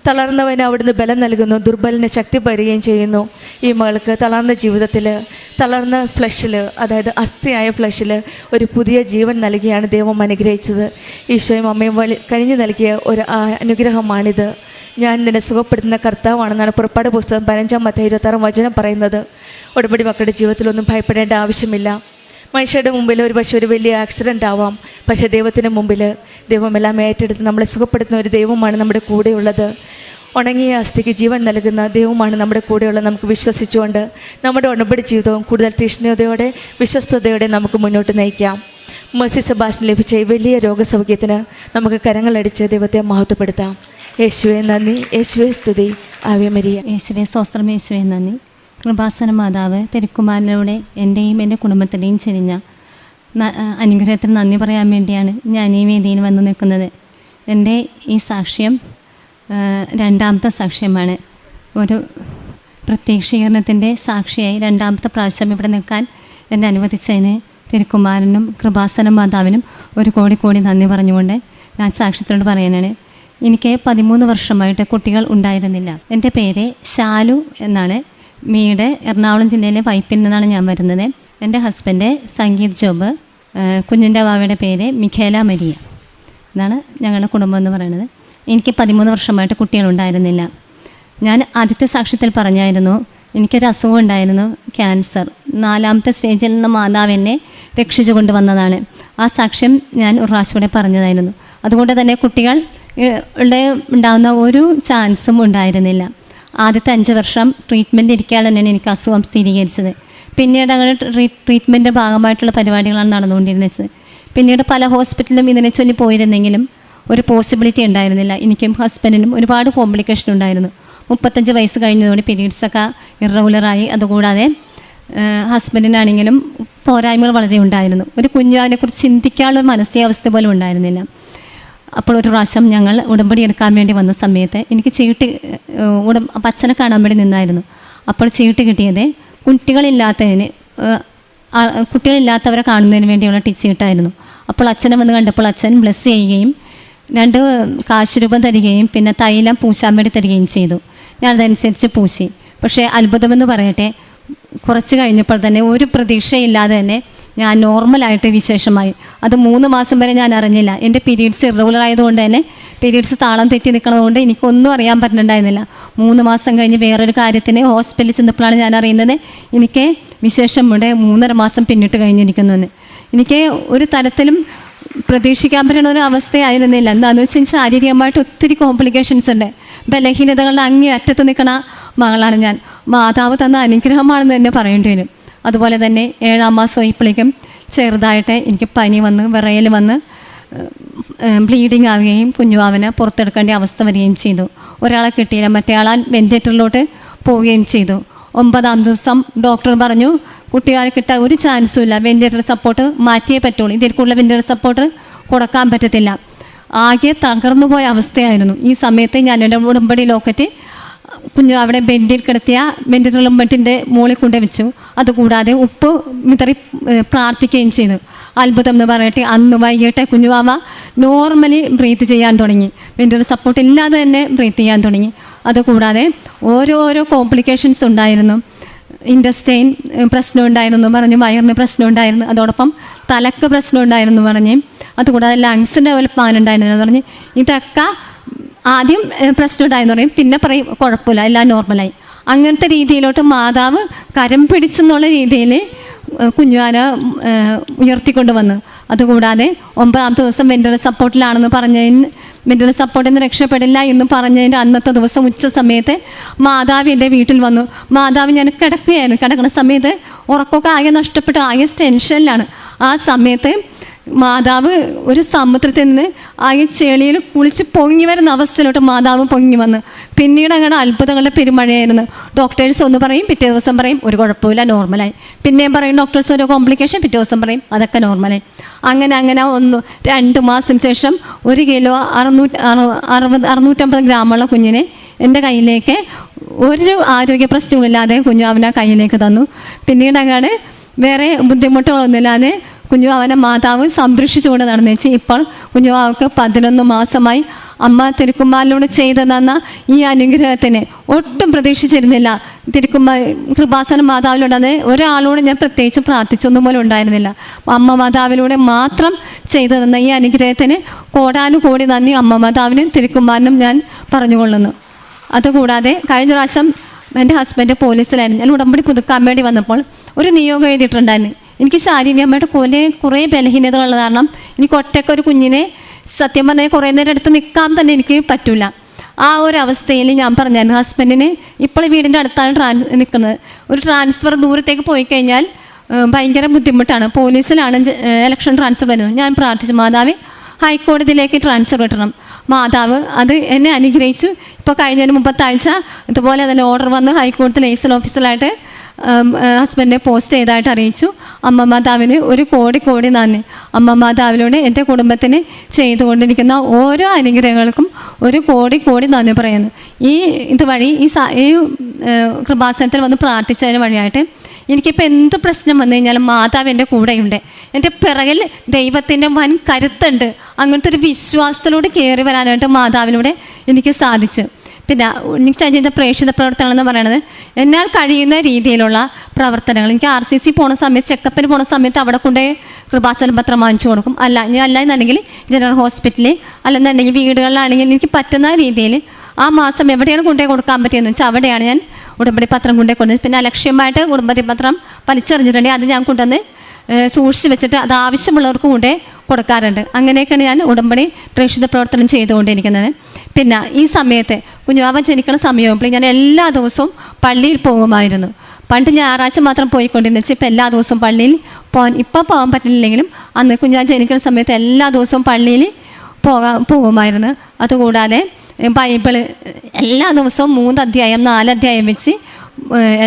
തളർന്നവന് അവിടുന്ന് ബലം നൽകുന്നു, ദുർബലന് ശക്തി പകരുകയും ചെയ്യുന്നു. ഈ മകൾക്ക് തളർന്ന ജീവിതത്തിൽ, തളർന്ന ഫ്ലഷിൽ, അതായത് അസ്ഥിയായ ഫ്ലഷിൽ ഒരു പുതിയ ജീവൻ നൽകിയാണ് ദൈവം അനുഗ്രഹിച്ചത്. ഈശോയും അമ്മയും കഴിഞ്ഞു നൽകിയ ഒരു അനുഗ്രഹമാണിത്. ഞാൻ നിന്നെ സുഖപ്പെടുത്തുന്ന കർത്താവാണെന്നാണ് പുറപ്പാട് പുസ്തകം 15-26 വചനം പറയുന്നത്. ഉടമ്പടി മക്കളുടെ ജീവിതത്തിലൊന്നും ഭയപ്പെടേണ്ട ആവശ്യമില്ല. മനുഷ്യരുടെ മുമ്പിൽ ഒരു പക്ഷേ ഒരു വലിയ ആക്സിഡൻ്റ് ആവാം, പക്ഷേ ദൈവത്തിൻ്റെ മുമ്പിൽ ദൈവമെല്ലാം ഏറ്റെടുത്ത് നമ്മളെ സുഖപ്പെടുത്തുന്ന ഒരു ദൈവമാണ് നമ്മുടെ കൂടെയുള്ളത്. ഉണങ്ങിയ അസ്ഥിക്ക് ജീവൻ നൽകുന്ന ദൈവമാണ് നമ്മുടെ കൂടെയുള്ളത്. നമുക്ക് വിശ്വസിച്ചുകൊണ്ട് നമ്മുടെ ഉടമ്പടി ജീവിതവും കൂടുതൽ തീഷ്ണതയോടെ വിശ്വസ്തയോടെ നമുക്ക് മുന്നോട്ട് നയിക്കാം. മേഴ്സി സെബാസ്റ്റ്യൻ ലഭിച്ച ഈ വലിയ രോഗസൗഖ്യത്തിന് നമുക്ക് കരങ്ങളടിച്ച് ദൈവത്തെ മഹത്വപ്പെടുത്താം. യേശുവേ നന്ദി, യേശുവേ സ്തുതി, ആവേ മരിയ. യേശുവേ സ്തോത്രം, യേശുവേ നന്ദി. കൃപാസന മാതാവ് തിരുക്കുമാരനിലൂടെ എൻ്റെയും എൻ്റെ കുടുംബത്തിൻ്റെയും ചെരിഞ്ഞ അനുഗ്രഹത്തിന് നന്ദി പറയാൻ വേണ്ടിയാണ് ഞാൻ ഈ വേദിയിൽ വന്ന് നിൽക്കുന്നത്. എൻ്റെ ഈ സാക്ഷ്യം രണ്ടാമത്തെ സാക്ഷ്യമാണ്. ഒരു പ്രത്യക്ഷീകരണത്തിൻ്റെ സാക്ഷിയായി രണ്ടാമത്തെ പ്രാവശ്യം ഇവിടെ നിൽക്കാൻ എന്നെ അനുവദിച്ചതിന് തിരുക്കുമാരനും കൃപാസന മാതാവിനും ഒരു കോടി നന്ദി പറഞ്ഞുകൊണ്ട് ഞാൻ സാക്ഷ്യത്തോട് പറയാനാണ്. എനിക്ക് 13 വർഷമായിട്ട് കുട്ടികൾ ഉണ്ടായിരുന്നില്ല. എൻ്റെ പേര് ഷാലു എന്നാണ്. വീട് എറണാകുളം ജില്ലയിലെ വൈപ്പിൽ നിന്നാണ് ഞാൻ വരുന്നത്. എൻ്റെ ഹസ്ബൻഡ് സംഗീത് ജോബ്, കുഞ്ഞിൻ്റെ വാവയുടെ പേര് മിഖേല മരിയ. ഇതാണ് ഞങ്ങളുടെ കുടുംബം എന്ന് പറയുന്നത്. എനിക്ക് 13 വർഷമായിട്ട് കുട്ടികളുണ്ടായിരുന്നില്ല. ഞാൻ ആദ്യത്തെ സാക്ഷ്യത്തിൽ പറഞ്ഞായിരുന്നു എനിക്കൊരു അസുഖം ഉണ്ടായിരുന്നു, ക്യാൻസർ. 4ാമത്തെ സ്റ്റേജിൽ നിന്ന് മാതാവ് എന്നെ രക്ഷിച്ചു കൊണ്ടുവന്നതാണ്. ആ സാക്ഷ്യം ഞാൻ ഒരു പ്രാവശ്യം കൂടെ പറഞ്ഞതായിരുന്നു. അതുകൊണ്ട് തന്നെ കുട്ടികൾ ഉണ്ടാകുന്ന ഒരു ചാൻസും ഉണ്ടായിരുന്നില്ല. ആദ്യത്തെ 5 വർഷം ട്രീറ്റ്മെൻറ്റ് ഇരിക്കാതെ തന്നെയാണ് എനിക്ക് അസുഖം സ്ഥിരീകരിച്ചത്. പിന്നീട് അങ്ങനെ ട്രീറ്റ്മെൻറ്റിൻ്റെ ഭാഗമായിട്ടുള്ള പരിപാടികളാണ് നടന്നുകൊണ്ടിരുന്നത്. പിന്നീട് പല ഹോസ്പിറ്റലിലും ഇതിനെ ചൊല്ലി പോയിരുന്നെങ്കിലും ഒരു പോസിബിലിറ്റി ഉണ്ടായിരുന്നില്ല. എനിക്കും ഹസ്ബൻഡിനും ഒരുപാട് കോംപ്ലിക്കേഷൻ ഉണ്ടായിരുന്നു. 35 വയസ്സ് കഴിഞ്ഞതോടെ പീരീഡ്സൊക്കെ ഇറഗുലറായി. അതുകൂടാതെ ഹസ്ബൻഡിനാണെങ്കിലും പോരായ്മകൾ വളരെ ഉണ്ടായിരുന്നു. ഒരു കുഞ്ഞിനെക്കുറിച്ച് ചിന്തിക്കാനുള്ള മാനസികാവസ്ഥ പോലും ഉണ്ടായിരുന്നില്ല. അപ്പോൾ ഒരു പ്രാവശ്യം ഞങ്ങൾ ഉടമ്പടി എടുക്കാൻ വേണ്ടി വന്ന സമയത്ത് എനിക്ക് ചീട്ട് അച്ഛനെ കാണാൻ വേണ്ടി നിന്നായിരുന്നു. അപ്പോൾ ചീട്ട് കിട്ടിയത് കുട്ടികളില്ലാത്തവരെ കാണുന്നതിന് വേണ്ടിയുള്ള ചീട്ടായിരുന്നു. അപ്പോൾ അച്ഛനെ വന്ന് കണ്ടപ്പോൾ അച്ഛൻ ബ്ലെസ് ചെയ്യുകയും 2 കാശ് രൂപം തരികയും പിന്നെ തൈലം പൂശാൻ വേണ്ടി തരികയും ചെയ്തു. ഞാനതനുസരിച്ച് പൂശി. പക്ഷേ അത്ഭുതമെന്ന് പറയട്ടെ, കുറച്ച് കഴിഞ്ഞപ്പോൾ തന്നെ ഒരു പ്രതീക്ഷയില്ലാതെ തന്നെ ഞാൻ നോർമലായിട്ട് വിശേഷമായി. അത് 3 മാസം വരെ ഞാൻ അറിഞ്ഞില്ല. എൻ്റെ പീരീഡ്സ് ഇറഗുലർ ആയതുകൊണ്ട് തന്നെ പീരീഡ്സ് താളം തെറ്റി നിൽക്കുന്നതുകൊണ്ട് എനിക്കൊന്നും അറിയാൻ പറ്റുന്നുണ്ടായിരുന്നില്ല. 3 മാസം കഴിഞ്ഞ് വേറൊരു കാര്യത്തിന് ഹോസ്പിറ്റലിൽ ചെന്നപ്പോഴാണ് ഞാൻ അറിയുന്നത് എനിക്ക് വിശേഷമുണ്ട്, 3.5 മാസം പിന്നിട്ട് കഴിഞ്ഞിരിക്കുന്നു എന്ന്. എനിക്ക് ഒരു തരത്തിലും പ്രതീക്ഷിക്കാൻ പറ്റുന്ന ഒരു അവസ്ഥയായിരുന്നില്ല. എന്താണെന്ന് വെച്ചാൽ ശാരീരികമായിട്ട് ഒത്തിരി കോംപ്ലിക്കേഷൻസ് ഉണ്ട്. ബലഹീനതകളുടെ അങ്ങേ അറ്റത്ത് നിൽക്കണ മകളാണ് ഞാൻ. മാതാവ് തന്ന അനുഗ്രഹമാണെന്ന് തന്നെ പറയേണ്ടി വരും. അതുപോലെ തന്നെ 7ാം മാസം ആയപ്പോഴേക്കും ചെറുതായിട്ട് എനിക്ക് പനി വന്ന് വിറയൽ വന്ന് ബ്ലീഡിങ് ആവുകയും കുഞ്ഞുവാവനെ പുറത്തെടുക്കേണ്ട അവസ്ഥ വരികയും ചെയ്തു. ഒരാളെ കിട്ടിയില്ല, മറ്റേയാളെ വെന്റിലേറ്ററിലോട്ട് പോവുകയും ചെയ്തു. 9ാം ദിവസം ഡോക്ടർ പറഞ്ഞു കുട്ടികളെ കിട്ടാൻ ഒരു ചാൻസും ഇല്ല, വെന്റിലേറ്റർ സപ്പോർട്ട് മാറ്റിയേ പറ്റുള്ളൂ, ഇതിലേക്കുള്ള വെന്റിലേറ്റർ സപ്പോർട്ട് കൊടുക്കാൻ പറ്റത്തില്ല. ആകെ തകർന്നു പോയ അവസ്ഥയായിരുന്നു. ഈ സമയത്ത് ഞാൻ എൻ്റെ ഉടമ്പടി ലോക്കറ്റ് കുഞ്ഞു അവിടെ ബെഡിൽ കിടത്തിയ വെന്റിലേറ്റർ ബെഡിൻ്റെ മുകളിൽ കൊണ്ടുവച്ചു. അതുകൂടാതെ ഉപ്പ് മിതറി പ്രാർത്ഥിക്കുകയും ചെയ്തു. അത്ഭുതം എന്ന് പറയട്ടെ, അന്ന് വൈകിട്ട് കുഞ്ഞുവാവ നോർമലി ബ്രീത്ത് ചെയ്യാൻ തുടങ്ങി. വെന്റിലേറ്റർ സപ്പോർട്ട് ഇല്ലാതെ തന്നെ ബ്രീത്ത് ചെയ്യാൻ തുടങ്ങി. അതുകൂടാതെ ഓരോ കോംപ്ലിക്കേഷൻസ് ഉണ്ടായിരുന്നു. ഇൻഡസ്റ്റൈൻ പ്രശ്നം ഉണ്ടായിരുന്നു പറഞ്ഞു, വയറിന് പ്രശ്നം ഉണ്ടായിരുന്നു, അതോടൊപ്പം തലക്ക് പ്രശ്നം ഉണ്ടായിരുന്നു പറഞ്ഞ്, അതുകൂടാതെ ലങ്സ് ഡെവലപ്പ് ആകാനുണ്ടായിരുന്നു പറഞ്ഞ്, ഇതൊക്കെ ആദ്യം പ്രശ്നം ഉണ്ടായെന്ന് പറയും, പിന്നെ പറയും കുഴപ്പമില്ല, എല്ലാം നോർമലായി. അങ്ങനത്തെ രീതിയിലോട്ട് മാതാവ് കരം പിടിച്ചെന്നുള്ള രീതിയിൽ കുഞ്ഞുവാനെ ഉയർത്തിക്കൊണ്ട് വന്നു. അതുകൂടാതെ 9ാമത്തെ ദിവസം വെന്റിലേറ്റർ സപ്പോർട്ടിലാണെന്ന് പറഞ്ഞതിന്, വെന്റിലേറ്റർ സപ്പോർട്ടിൽ നിന്ന് രക്ഷപ്പെടില്ല എന്ന് പറഞ്ഞതിൻ്റെ അന്നത്തെ ദിവസം ഉച്ച സമയത്ത് മാതാവ് എൻ്റെ വീട്ടിൽ വന്നു. മാതാവ് ഞാൻ കിടക്കുന്ന സമയത്ത് ഉറക്കമൊക്കെ ആകെ നഷ്ടപ്പെട്ട് ആകെ ടെൻഷനിലാണ്. ആ സമയത്ത് മാതാവ് ഒരു സമുദ്രത്തിൽ നിന്ന് ആകെ ചെളിയിൽ കുളിച്ച് പൊങ്ങി വരുന്ന അവസ്ഥയിലോട്ട് മാതാവ് പൊങ്ങി വന്ന്. പിന്നീട് അങ്ങനെ അത്ഭുതങ്ങളുടെ പെരുമഴയായിരുന്നു. ഡോക്ടേഴ്സ് ഒന്ന് പറയും, പിറ്റേ ദിവസം പറയും ഒരു കുഴപ്പമില്ല, നോർമലായി. പിന്നെയും പറയും ഡോക്ടേഴ്സ് ഓരോ കോംപ്ലിക്കേഷൻ, പിറ്റേ ദിവസം പറയും അതൊക്കെ നോർമലായി. അങ്ങനെ 2 മാസത്തിന് ശേഷം 1 കിലോ 650 ഗ്രാമുള്ള കുഞ്ഞിനെ എൻ്റെ കയ്യിലേക്ക് ഒരു ആരോഗ്യ പ്രശ്നമില്ലാതെ കുഞ്ഞാവിനെ കയ്യിലേക്ക് തന്നു. പിന്നീട് അങ്ങനെ വേറെ ബുദ്ധിമുട്ടുകളൊന്നുമില്ലാതെ കുഞ്ഞുവാവനെ മാതാവ് സംരക്ഷിച്ചുകൊണ്ട് നടന്നേച്ച് ഇപ്പോൾ കുഞ്ഞുവാവക്ക് 11 മാസമായി. അമ്മ തിരുക്കുമാരിലൂടെ ചെയ്തു തന്ന ഈ അനുഗ്രഹത്തിന് ഒട്ടും പ്രതീക്ഷിച്ചിരുന്നില്ല. കൃപാസന മാതാവിലൂടെ അത് ഒരാളോട് ഞാൻ പ്രത്യേകിച്ച് പ്രാർത്ഥിച്ചൊന്നും പോലും ഉണ്ടായിരുന്നില്ല. അമ്മ മാതാവിലൂടെ മാത്രം ചെയ്തു തന്ന ഈ അനുഗ്രഹത്തിന് കോടാനുകോടി നന്ദി അമ്മ മാതാവിനും തിരുക്കുമാരനും ഞാൻ പറഞ്ഞുകൊള്ളുന്നു. അതുകൂടാതെ കഴിഞ്ഞ പ്രാവശ്യം എൻ്റെ ഹസ്ബൻഡ് പോലീസിലായിരുന്നു. ഞാൻ ഉടമ്പടി പുതുക്കാൻ വേണ്ടി വന്നപ്പോൾ ഒരു നിയോഗം എഴുതിയിട്ടുണ്ടായിരുന്നു. എനിക്ക് ശാരീരികമായിട്ട് കുറേ ബലഹീനതകളുള്ള കാരണം എനിക്ക് ഒറ്റയ്ക്കൊരു കുഞ്ഞിനെ സത്യം പറഞ്ഞാൽ കുറേ നേരം എടുത്ത് നിൽക്കാൻ തന്നെ എനിക്ക് പറ്റില്ല. ആ ഒരു അവസ്ഥയിൽ ഞാൻ പറഞ്ഞായിരുന്നു ഹസ്ബൻഡിന് ഇപ്പോൾ വീടിൻ്റെ അടുത്താണ് നിൽക്കുന്നത്. ഒരു ട്രാൻസ്ഫർ ദൂരത്തേക്ക് പോയി കഴിഞ്ഞാൽ ഭയങ്കര ബുദ്ധിമുട്ടാണ്. പോലീസിലാണ് ഇലക്ഷൻ ട്രാൻസ്ഫർ വരുന്നത്. ഞാൻ പ്രാർത്ഥിച്ചു, മാതാവ് ഹൈക്കോടതിയിലേക്ക് ട്രാൻസ്ഫർ കിട്ടണം. മാതാവ് അത് എന്നെ അനുഗ്രഹിച്ചു. ഇപ്പോൾ കഴിഞ്ഞൊരു 30 ആഴ്ച ഇതുപോലെ അതിന് ഓർഡർ വന്ന് ഹൈക്കോടതി ലൈസൻസ് ഓഫീസറായിട്ട് ഹസ്ബൻഡിനെ പോസ്റ്റ് ചെയ്തതായിട്ട് അറിയിച്ചു. അമ്മ മാതാവിന് ഒരു കോടി നന്ദി. അമ്മ മാതാവിലൂടെ എൻ്റെ കുടുംബത്തിന് ചെയ്തുകൊണ്ടിരിക്കുന്ന ഓരോ അനുഗ്രഹങ്ങൾക്കും ഒരു കോടി നന്ദി പറയുന്നു. ഇതുവഴി ഈ കൃപാസനത്തിൽ വന്ന് പ്രാർത്ഥിച്ചതിന് വഴിയായിട്ട് എനിക്കിപ്പോൾ എന്ത് പ്രശ്നം വന്നു കഴിഞ്ഞാലും മാതാവ് എൻ്റെ കൂടെയുണ്ട്. എൻ്റെ പിറകിൽ ദൈവത്തിൻ്റെ വൻ കരുത്തുണ്ട്. അങ്ങനത്തെ ഒരു വിശ്വാസത്തിലൂടെ കയറി വരാനായിട്ട് മാതാവിലൂടെ എനിക്ക് സാധിച്ചു. പിന്നെ എനിക്ക് ചെയ്ത പ്രേക്ഷിത പ്രവർത്തനങ്ങൾ എന്ന് പറയുന്നത് എന്നാൽ കഴിയുന്ന രീതിയിലുള്ള പ്രവർത്തനങ്ങൾ. എനിക്ക് RCC പോണ സമയത്ത് ചെക്കപ്പിന് പോണ സമയത്ത് അവിടെ കൊണ്ടുപോയി കൃപാസന പത്രം വാങ്ങിച്ചു കൊടുക്കും. അല്ലാന്നുണ്ടെങ്കിൽ ജനറൽ ഹോസ്പിറ്റലിൽ അല്ലെന്നുണ്ടെങ്കിൽ വീടുകളിലാണെങ്കിൽ എനിക്ക് പറ്റുന്ന രീതിയിൽ ആ മാസം എവിടെയാണ് കൊണ്ടുപോയി കൊടുക്കാൻ പറ്റിയെന്ന് വെച്ചാൽ അവിടെയാണ് ഞാൻ ഉടമ്പടി പത്രം കൊണ്ടുപോയി കൊടുത്തത്. പിന്നെ അലക്ഷ്യമായിട്ട് ഉടമ്പടി പത്രം വലിച്ചെറിഞ്ഞിട്ടുണ്ടെങ്കിൽ അത് ഞാൻ കൊണ്ടുവന്ന് സൂക്ഷിച്ച് വെച്ചിട്ട് അത് ആവശ്യമുള്ളവർക്ക് കൊണ്ടേ കൊടുക്കാറുണ്ട്. അങ്ങനെയൊക്കെയാണ് ഞാൻ ഉടമ്പടി പ്രേക്ഷിത പ്രവർത്തനം ചെയ്തുകൊണ്ടിരിക്കുന്നത്. പിന്നെ ഈ സമയത്ത് കുഞ്ഞുവാവൻ ജനിക്കുന്ന സമയമാകുമ്പോൾ ഞാൻ എല്ലാ ദിവസവും പള്ളിയിൽ പോകുമായിരുന്നു. പണ്ട് ഞായറാഴ്ച മാത്രം പോയിക്കൊണ്ടിരുന്നു വെച്ചാൽ ഇപ്പോൾ എല്ലാ ദിവസവും പള്ളിയിൽ പോകാൻ പറ്റില്ലെങ്കിലും അന്ന് കുഞ്ഞുവാൻ ജനിക്കുന്ന സമയത്ത് എല്ലാ ദിവസവും പള്ളിയിൽ പോകുമായിരുന്നു. അതുകൂടാതെ ബൈബിള് എല്ലാ ദിവസവും 3 അധ്യായം 4 അധ്യായം വെച്ച്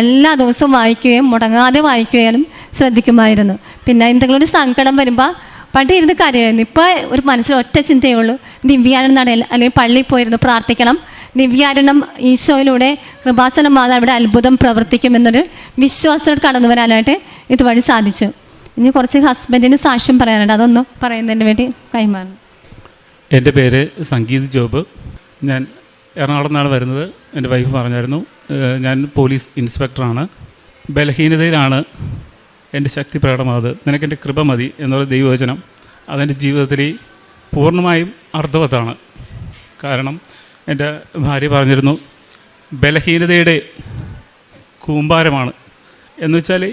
എല്ലാ ദിവസവും വായിക്കുകയും മുടങ്ങാതെ വായിക്കുകയും ശ്രദ്ധിക്കുമായിരുന്നു. പിന്നെ എന്തെങ്കിലും ഒരു സങ്കടം വരുമ്പോൾ പണ്ട് ഇരുന്ന് കരയായിരുന്നു. ഇപ്പോൾ ഒരു മനസ്സിൽ ഒറ്റ ചിന്തയേ ഉള്ളൂ, ദിവ്യാരണം നടയിൽ അല്ലെങ്കിൽ പള്ളിയിൽ പോയിരുന്നു പ്രാർത്ഥിക്കണം. ദിവ്യാരണം ഈശോയിലൂടെ കൃപാസന മാതാവിടെ അത്ഭുതം പ്രവർത്തിക്കുമെന്നൊരു വിശ്വാസത്തോട് കടന്നു വരാനായിട്ട് ഇതുവഴി സാധിച്ചു. ഇനി കുറച്ച് ഹസ്ബൻഡിന് സാക്ഷ്യം പറയാനുണ്ട്, അതൊന്നും പറയുന്നതിന് വേണ്ടി കൈമാറുന്നു. എൻ്റെ പേര് സംഗീത് ജോബ്. ഞാൻ എറണാകുളം നിന്നാണ് വരുന്നത്. എൻ്റെ വൈഫ് പറഞ്ഞായിരുന്നു, ഞാൻ പോലീസ് ഇൻസ്പെക്ടറാണ്. ബലഹീനതയിലാണ് എൻ്റെ ശക്തി പ്രകടമാകുന്നത്, നിനക്കെൻ്റെ കൃപ മതി എന്നുള്ള ദൈവവചനം അതെൻ്റെ ജീവിതത്തിൽ പൂർണ്ണമായും അർത്ഥവത്താണ്. കാരണം എൻ്റെ ഭാര്യ പറഞ്ഞിരുന്നു, ബലഹീനതയുടെ കൂമ്പാരമാണ് എന്ന് വെച്ചാൽ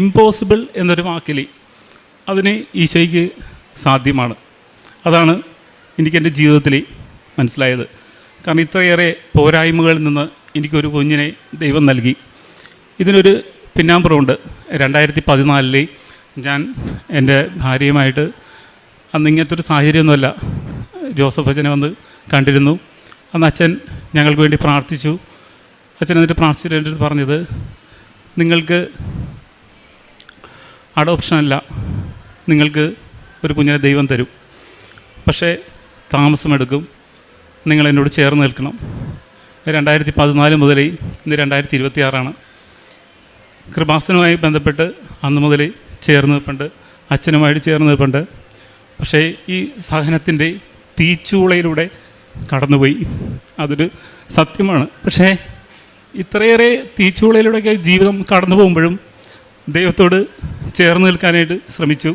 ഇമ്പോസിബിൾ എന്നൊരു വാക്കിൽ അതിന് ഈശോയ്ക്ക് സാധ്യമാണ്. അതാണ് എനിക്കെൻ്റെ ജീവിതത്തിൽ മനസ്സിലായത്. കാരണം ഇത്രയേറെ പോരായ്മകളിൽ നിന്ന് എനിക്കൊരു കുഞ്ഞിനെ ദൈവം നൽകി. ഇതിനൊരു പിന്നാമ്പുറമുണ്ട്. 2014 ഞാൻ എൻ്റെ ഭാര്യയുമായിട്ട് അന്ന് ഇങ്ങനത്തെ ഒരു സാഹചര്യമൊന്നുമല്ല, ജോസഫ് അച്ഛനെ വന്ന് കണ്ടിരുന്നു. അന്ന് അച്ഛൻ ഞങ്ങൾക്ക് വേണ്ടി പ്രാർത്ഥിച്ചു. അച്ഛൻ എന്നിട്ട് പ്രാർത്ഥിച്ചിട്ട് എൻ്റെ അടുത്ത് പറഞ്ഞത്, നിങ്ങൾക്ക് അഡോപ്ഷനല്ല, നിങ്ങൾക്ക് ഒരു കുഞ്ഞിനെ ദൈവം തരും, പക്ഷേ താമസമെടുക്കും, നിങ്ങൾ എന്നോട് ചേർന്ന് നിൽക്കണം. 2014 മുതൽ ഇന്ന് 2026 കൃപാസനവുമായി ബന്ധപ്പെട്ട് അന്ന് മുതൽ ചേർന്ന് നിൽപ്പുണ്ട്, അച്ഛനുമായിട്ട് ചേർന്ന് നിൽപ്പുണ്ട്. പക്ഷേ ഈ സഹനത്തിൻ്റെ തീച്ചൂളയിലൂടെ കടന്നുപോയി, അതൊരു സത്യമാണ്. പക്ഷേ ഇത്രയേറെ തീച്ചൂളയിലൂടെയൊക്കെ ജീവിതം കടന്നു പോകുമ്പോഴും ദൈവത്തോട് ചേർന്ന് നിൽക്കാനായിട്ട് ശ്രമിച്ചു.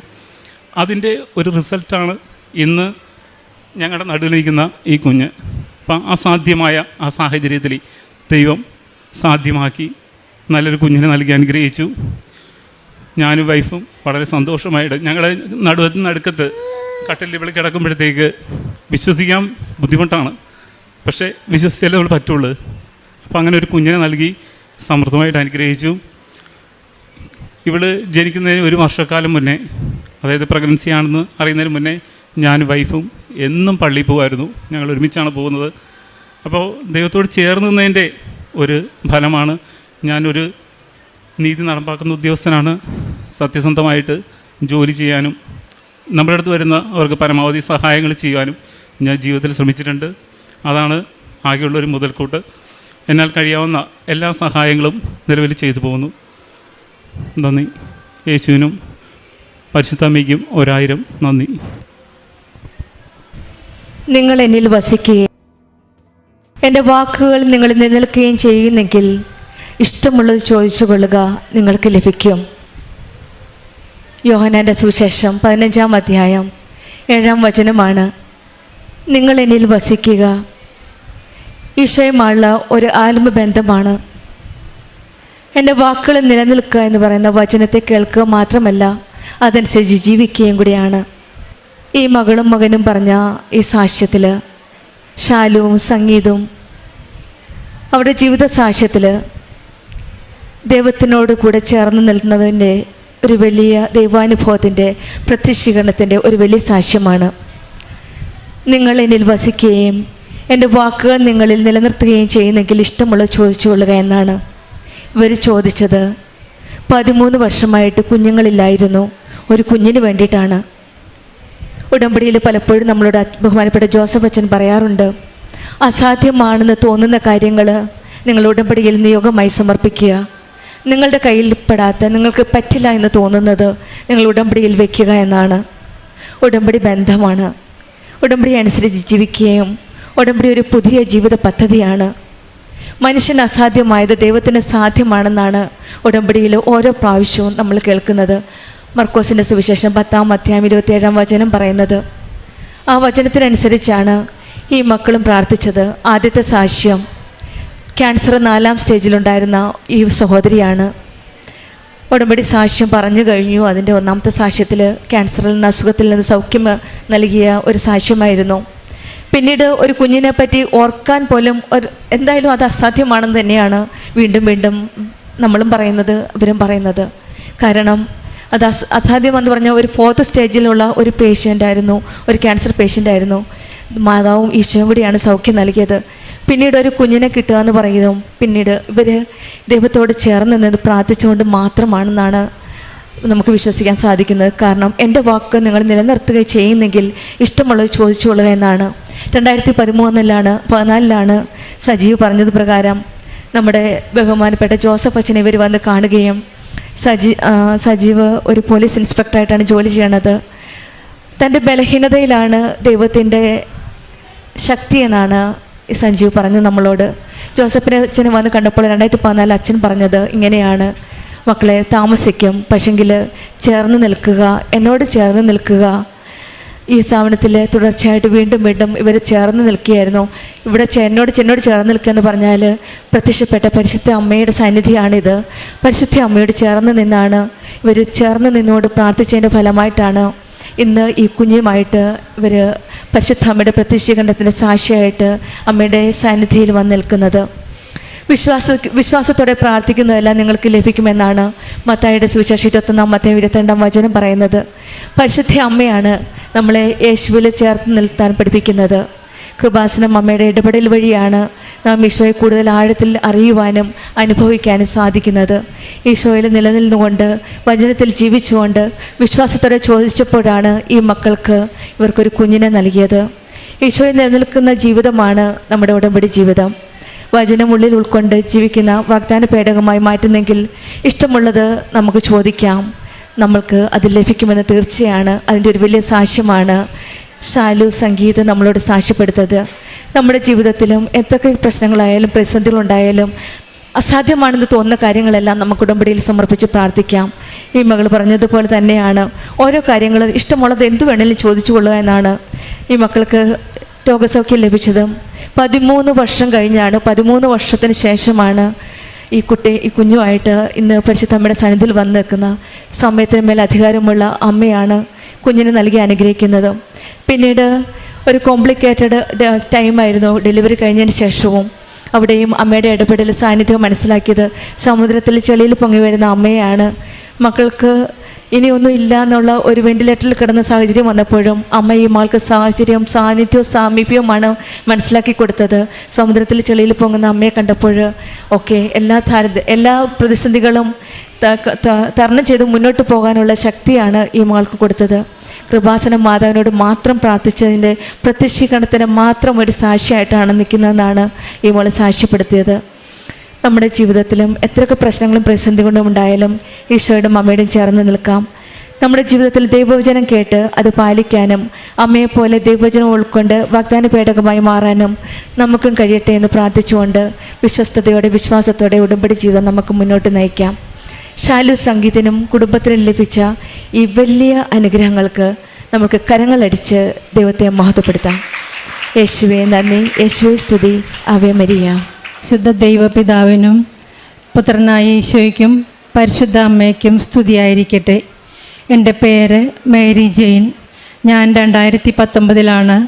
അതിൻ്റെ ഒരു റിസൾട്ടാണ് ഇന്ന് ഞങ്ങളുടെ നടുവിലിരിക്കുന്ന ഈ കുഞ്ഞ്. അപ്പം അസാധ്യമായ ആ സാഹചര്യത്തിൽ ദൈവം സാധ്യമാക്കി നല്ലൊരു കുഞ്ഞിനെ നൽകി അനുഗ്രഹിച്ചു. ഞാനും വൈഫും വളരെ സന്തോഷമായിട്ട് ഞങ്ങളുടെ നടുക്കത്ത് കട്ടിലിൽ ഇവിടെ കിടക്കുമ്പോഴത്തേക്ക് വിശ്വസിക്കാൻ ബുദ്ധിമുട്ടാണ്, പക്ഷേ വിശ്വസിച്ചാലേ നമ്മൾ പറ്റുള്ളൂ. അപ്പോൾ അങ്ങനെ ഒരു കുഞ്ഞിനെ നൽകി സമൃദ്ധമായിട്ട് അനുഗ്രഹിച്ചു. ഇവള് ജനിക്കുന്നതിന് 1 വർഷക്കാലം മുന്നേ, അതായത് പ്രഗ്നൻസി ആണെന്ന് അറിയുന്നതിന് മുന്നേ ഞാനും വൈഫും എന്നും പള്ളിയിൽ പോകുമായിരുന്നു. ഞങ്ങൾ ഒരുമിച്ചാണ് പോകുന്നത്. അപ്പോൾ ദൈവത്തോട് ചേർന്ന് നിന്നതിൻ്റെ ഒരു ഫലമാണ്. ഞാനൊരു നീതി നടപ്പാക്കുന്ന ഉദ്യോഗസ്ഥനാണ്. സത്യസന്ധമായിട്ട് ജോലി ചെയ്യാനും നമ്മുടെ അടുത്ത് വരുന്ന അവർക്ക് പരമാവധി സഹായങ്ങൾ ചെയ്യാനും ഞാൻ ജീവിതത്തിൽ ശ്രമിച്ചിട്ടുണ്ട്. അതാണ് ആകെയുള്ളൊരു മുതൽക്കൂട്ട്. എന്നാൽ കഴിയാവുന്ന എല്ലാ സഹായങ്ങളും നിലവിൽ ചെയ്തു പോകുന്നു. നന്ദി. യേശുവിനും പരിശുദ്ധമ്മയ്ക്കും 1000 നന്ദി. നിങ്ങൾ എന്നിൽ വസിക്കുകയും എൻ്റെ വാക്കുകൾ നിങ്ങൾ നിലനിൽക്കുകയും ചെയ്യുന്നെങ്കിൽ ഇഷ്ടമുള്ളത് ചോദിച്ചു കൊള്ളുക, നിങ്ങൾക്ക് ലഭിക്കും. യോഹന്നാൻ്റെ സുവിശേഷം 15-ാം അധ്യായം 7-ാം വചനമാണ്. നിങ്ങൾ എന്നിൽ വസിക്കുക. ഈശോയുമായുള്ള ഒരു ആത്മബന്ധമാണ്. എൻ്റെ വാക്കുകൾ നിലനിൽക്കുക എന്ന് പറയുന്ന വചനത്തെ കേൾക്കുക മാത്രമല്ല, അതനുസരിച്ച് ജീവിക്കുകയും കൂടിയാണ്. ഈ മകളും മകനും പറഞ്ഞ ഈ സാക്ഷ്യത്തിൽ ഷാലുവും സംഗീതവും അവരുടെ ജീവിത സാക്ഷ്യത്തിൽ ദൈവത്തിനോട് കൂടെ ചേർന്ന് നിൽക്കുന്നതിൻ്റെ ഒരു വലിയ ദൈവാനുഭവത്തിൻ്റെ പ്രത്യക്ഷീകരണത്തിൻ്റെ ഒരു വലിയ സാക്ഷ്യമാണ്. നിങ്ങൾ എന്നിൽ വസിക്കുകയും എൻ്റെ വാക്കുകൾ നിങ്ങളിൽ നിലനിർത്തുകയും ചെയ്യുന്നെങ്കിൽ ഇഷ്ടമുള്ളത് ചോദിച്ചു കൊള്ളുക എന്നാണ് ഇവർ ചോദിച്ചത്. 13 വർഷമായിട്ട് കുഞ്ഞുങ്ങളില്ലായിരുന്നു. ഒരു കുഞ്ഞിന് വേണ്ടിയിട്ടാണ്. ഉടമ്പടിയിൽ പലപ്പോഴും നമ്മളോട് ബഹുമാനപ്പെട്ട ജോസഫ് അച്ഛൻ പറയാറുണ്ട്, അസാധ്യമാണെന്ന് തോന്നുന്ന കാര്യങ്ങൾ നിങ്ങൾ ഉടമ്പടിയിൽ നിയോഗമായി സമർപ്പിക്കുക. നിങ്ങളുടെ കയ്യിൽ പെടാത്ത, നിങ്ങൾക്ക് പറ്റില്ല എന്ന് തോന്നുന്നത് നിങ്ങൾ ഉടമ്പടിയിൽ വയ്ക്കുക എന്നാണ്. ഉടമ്പടി ബന്ധമാണ്. ഉടമ്പടി അനുസരിച്ച് ജീവിക്കുകയും ഉടമ്പടി ഒരു പുതിയ ജീവിത പദ്ധതിയാണ്. മനുഷ്യന് അസാധ്യമായത് ദൈവത്തിന് സാധ്യമാണെന്നാണ് ഉടമ്പടിയിൽ ഓരോ പ്രാവശ്യവും നമ്മൾ കേൾക്കുന്നത്. മർക്കോസിൻ്റെ സുവിശേഷം 10-ാം അധ്യായം 27-ാം വചനം പറയുന്നത്. ആ വചനത്തിനനുസരിച്ചാണ് ഈ മക്കളും പ്രാർത്ഥിച്ചത്. ആദ്യത്തെ സാക്ഷ്യം ക്യാൻസർ 4-ാം സ്റ്റേജിലുണ്ടായിരുന്ന ഈ സഹോദരിയാണ്. ഉടമ്പടി സാക്ഷ്യം പറഞ്ഞു കഴിഞ്ഞു. അതിൻ്റെ 1-ാമത്തെ സാക്ഷ്യത്തിൽ ക്യാൻസറിൽ നിന്ന്, അസുഖത്തിൽ നിന്ന് സൗഖ്യം നൽകിയ ഒരു സാക്ഷ്യമായിരുന്നു. പിന്നീട് ഒരു കുഞ്ഞിനെ പറ്റി ഓർക്കാൻ പോലും എന്തായാലും അത് അസാധ്യമാണെന്ന് തന്നെയാണ് വീണ്ടും വീണ്ടും നമ്മളും പറയുന്നത്, ഇവരും പറയുന്നത്. കാരണം അത് അസാധ്യമെന്ന് പറഞ്ഞാൽ ഒരു 4th സ്റ്റേജിലുള്ള ഒരു പേഷ്യൻ്റായിരുന്നു, ഒരു ക്യാൻസർ പേഷ്യൻ്റായിരുന്നു. മാതാവും ഈശോയും കൂടിയാണ് സൗഖ്യം നൽകിയത്. പിന്നീട് ഒരു കുഞ്ഞിനെ കിട്ടുക എന്ന് പറയുന്നതും പിന്നീട് ഇവർ ദൈവത്തോട് ചേർന്ന് നിന്ന് പ്രാർത്ഥിച്ചുകൊണ്ട് മാത്രമാണെന്നാണ് നമുക്ക് വിശ്വസിക്കാൻ സാധിക്കുന്നത്. കാരണം എൻ്റെ വാക്ക് നിങ്ങൾ നിലനിർത്തുക ചെയ്യുന്നെങ്കിൽ ഇഷ്ടമുള്ളത് ചോദിച്ചു കൊള്ളുക എന്നാണ്. 2014-ലാണ് സജീവ് പറഞ്ഞത് പ്രകാരം നമ്മുടെ ബഹുമാനപ്പെട്ട ജോസഫ് അച്ഛനെ ഇവർ വന്ന് കാണുകയും സജീവ് ഒരു പോലീസ് ഇൻസ്പെക്ടറായിട്ടാണ് ജോലി ചെയ്യണത്. തൻ്റെ ബലഹീനതയിലാണ് ദൈവത്തിൻ്റെ ശക്തി എന്നാണ് സജീവ് പറഞ്ഞത് നമ്മളോട്. ജോസഫിനെ അച്ഛനെ വന്ന് കണ്ടപ്പോൾ 2014 അച്ഛൻ പറഞ്ഞത് ഇങ്ങനെയാണ്: മക്കളെ, താമസിക്കും, പക്ഷെങ്കിൽ ചേർന്ന് നിൽക്കുക, എന്നോട് ചേർന്ന് നിൽക്കുക. ഈ സ്ഥാപനത്തിൽ തുടർച്ചയായിട്ട് വീണ്ടും വീണ്ടും ഇവർ ചേർന്ന് നിൽക്കുകയായിരുന്നു. ഇവിടെ എന്നോട് ചേർന്ന് നിൽക്കുക എന്ന് പറഞ്ഞാൽ പ്രത്യക്ഷപ്പെട്ട പരിശുദ്ധ അമ്മയുടെ സാന്നിധ്യമാണിത്. പരിശുദ്ധ അമ്മയോട് ചേർന്ന് നിന്നാണ് ഇവർ ചേർന്ന് നിന്നുകൊണ്ട് പ്രാർത്ഥിച്ചതിൻ്റെ ഫലമായിട്ടാണ് ഇന്ന് ഈ കുഞ്ഞുമായിട്ട് ഇവർ പരിശുദ്ധ അമ്മയുടെ പ്രത്യക്ഷീകരണത്തിൻ്റെ സാക്ഷിയായിട്ട് അമ്മയുടെ സാന്നിധ്യത്തിൽ വന്ന് നിൽക്കുന്നത്. വിശ്വാസത്തോടെ പ്രാർത്ഥിക്കുന്നതെല്ലാം നിങ്ങൾക്ക് ലഭിക്കുമെന്നാണ് മത്തായിയുടെ സുവിശേഷം 21-ാം അധ്യായം 22-ാം വചനം പറയുന്നത്. പരിശുദ്ധ അമ്മയാണ് നമ്മളെ യേശുവിൽ ചേർത്ത് നിർത്താൻ പഠിപ്പിക്കുന്നത്. കൃപാസനം അമ്മയുടെ ഇടപെടൽ വഴിയാണ് നാം ഈശോയെ കൂടുതൽ ആഴത്തിൽ അറിയുവാനും അനുഭവിക്കാനും സാധിക്കുന്നത്. ഈശോയിൽ നിലനിന്നുകൊണ്ട് വചനത്തിൽ ജീവിച്ചുകൊണ്ട് വിശ്വാസത്തോടെ ചോദിച്ചപ്പോഴാണ് ഈ മക്കൾക്ക് ഇവർക്കൊരു കുഞ്ഞിനെ നൽകിയത്. ഈശോയിൽ നിലനിൽക്കുന്ന ജീവിതമാണ് നമ്മുടെ ഉടമ്പടി ജീവിതം. വചനം ഉള്ളിൽ ഉൾക്കൊണ്ട് ജീവിക്കുന്ന വാഗ്ദാന പേടകമായി മാറ്റുന്നെങ്കിൽ ഇഷ്ടമുള്ളത് നമുക്ക് ചോദിക്കാം, നമ്മൾക്ക് അത് ലഭിക്കുമെന്ന് തീർച്ചയാണ്. അതിൻ്റെ ഒരു വലിയ സാക്ഷ്യമാണ് ഷാലു സംഗീത് നമ്മളോട് സാക്ഷ്യപ്പെടുത്തത്. നമ്മുടെ ജീവിതത്തിലും എന്തൊക്കെ പ്രശ്നങ്ങളായാലും പ്രതിസന്ധികളുണ്ടായാലും അസാധ്യമാണെന്ന് തോന്നുന്ന കാര്യങ്ങളെല്ലാം നമുക്ക് ഉടമ്പടിയിൽ സമർപ്പിച്ച് പ്രാർത്ഥിക്കാം. ഈ മകൾ പറഞ്ഞതുപോലെ തന്നെയാണ് ഓരോ കാര്യങ്ങളും ഇഷ്ടമുള്ളത് എന്തു വേണമെങ്കിലും ചോദിച്ചു കൊള്ളുക എന്നാണ്. ഈ മക്കൾക്ക് രോഗസൗഖ്യം ലഭിച്ചതും 13 വർഷം കഴിഞ്ഞാണ്. 13 വർഷത്തിന് ശേഷമാണ് ഈ കുഞ്ഞുമായിട്ട് ഇന്ന് പരിശുദ്ധ അമ്മയുടെ സന്നിധിയിൽ വന്ന് നിൽക്കുന്ന സമയത്തിന് മേൽ അധികാരമുള്ള അമ്മയാണ് കുഞ്ഞിനെ നൽകി അനുഗ്രഹിക്കുന്നത്. പിന്നീട് ഒരു കോംപ്ലിക്കേറ്റഡ് ടൈമായിരുന്നു ഡെലിവറി കഴിഞ്ഞതിന് ശേഷവും. അവിടെയും അമ്മയുടെ ഇടപെടൽ സാന്നിധ്യം മനസ്സിലാക്കിയത് സമുദ്രത്തിൽ ചെളിയിൽ പൊങ്ങി വരുന്ന അമ്മയാണ്. മക്കൾക്ക് ഇനിയൊന്നും ഇല്ല എന്നുള്ള ഒരു വെന്റിലേറ്ററിൽ കിടന്ന സാഹചര്യം വന്നപ്പോഴും അമ്മ ഈ മകൾക്ക് സാഹചര്യം, സാന്നിധ്യവും സാമീപ്യവുമാണ് മനസ്സിലാക്കി കൊടുത്തത്. സമുദ്രത്തിൽ ചെളിയിൽ പൊങ്ങുന്ന അമ്മയെ കണ്ടപ്പോൾ ഓക്കെ എല്ലാ പ്രതിസന്ധികളും തരണം ചെയ്ത് മുന്നോട്ട് പോകാനുള്ള ശക്തിയാണ് ഈ മകൾക്ക് കൊടുത്തത്. കൃപാസനം മാതാവിനോട് മാത്രം പ്രാർത്ഥിച്ചതിൻ്റെ പ്രത്യക്ഷീകരണത്തിന് മാത്രം ഒരു സാക്ഷിയായിട്ടാണ് നിൽക്കുന്നതെന്നാണ് ഈ മോളെ സാക്ഷ്യപ്പെടുത്തിയത്. നമ്മുടെ ജീവിതത്തിലും എത്രയൊക്കെ പ്രശ്നങ്ങളും പ്രതിസന്ധികളും ഉണ്ടായാലും ഈശോയുടെ അമ്മയോടും ചേർന്ന് നിൽക്കാം. നമ്മുടെ ജീവിതത്തിൽ ദൈവവചനം കേട്ട് അത് പാലിക്കാനും അമ്മയെപ്പോലെ ദൈവവചനം ഉൾക്കൊണ്ട് വാഗ്ദാന പേടകമായി മാറാനും നമുക്കും കഴിയട്ടെ എന്ന് പ്രാർത്ഥിച്ചുകൊണ്ട് വിശ്വസ്തയോടെ വിശ്വാസത്തോടെ ഉടമ്പടി ജീവിതം നമുക്ക് മുന്നോട്ട് നയിക്കാം. ഷാലു സംഗീതനും കുടുംബത്തിനും ലഭിച്ച ഈ വലിയ അനുഗ്രഹങ്ങൾക്ക് നമുക്ക് കരങ്ങളടിച്ച് ദൈവത്തെ മഹത്വപ്പെടുത്താം. യേശുവേ നന്ദി, യേശുവേ സ്തുതി, ആവേ മരിയ. ശുദ്ധ ദൈവപിതാവിനും പുത്രനായ ഈശോയ്ക്കും പരിശുദ്ധ അമ്മയ്ക്കും സ്തുതിയായിരിക്കട്ടെ. എൻ്റെ പേര് മേരി ജെയിൻ. ഞാൻ 2019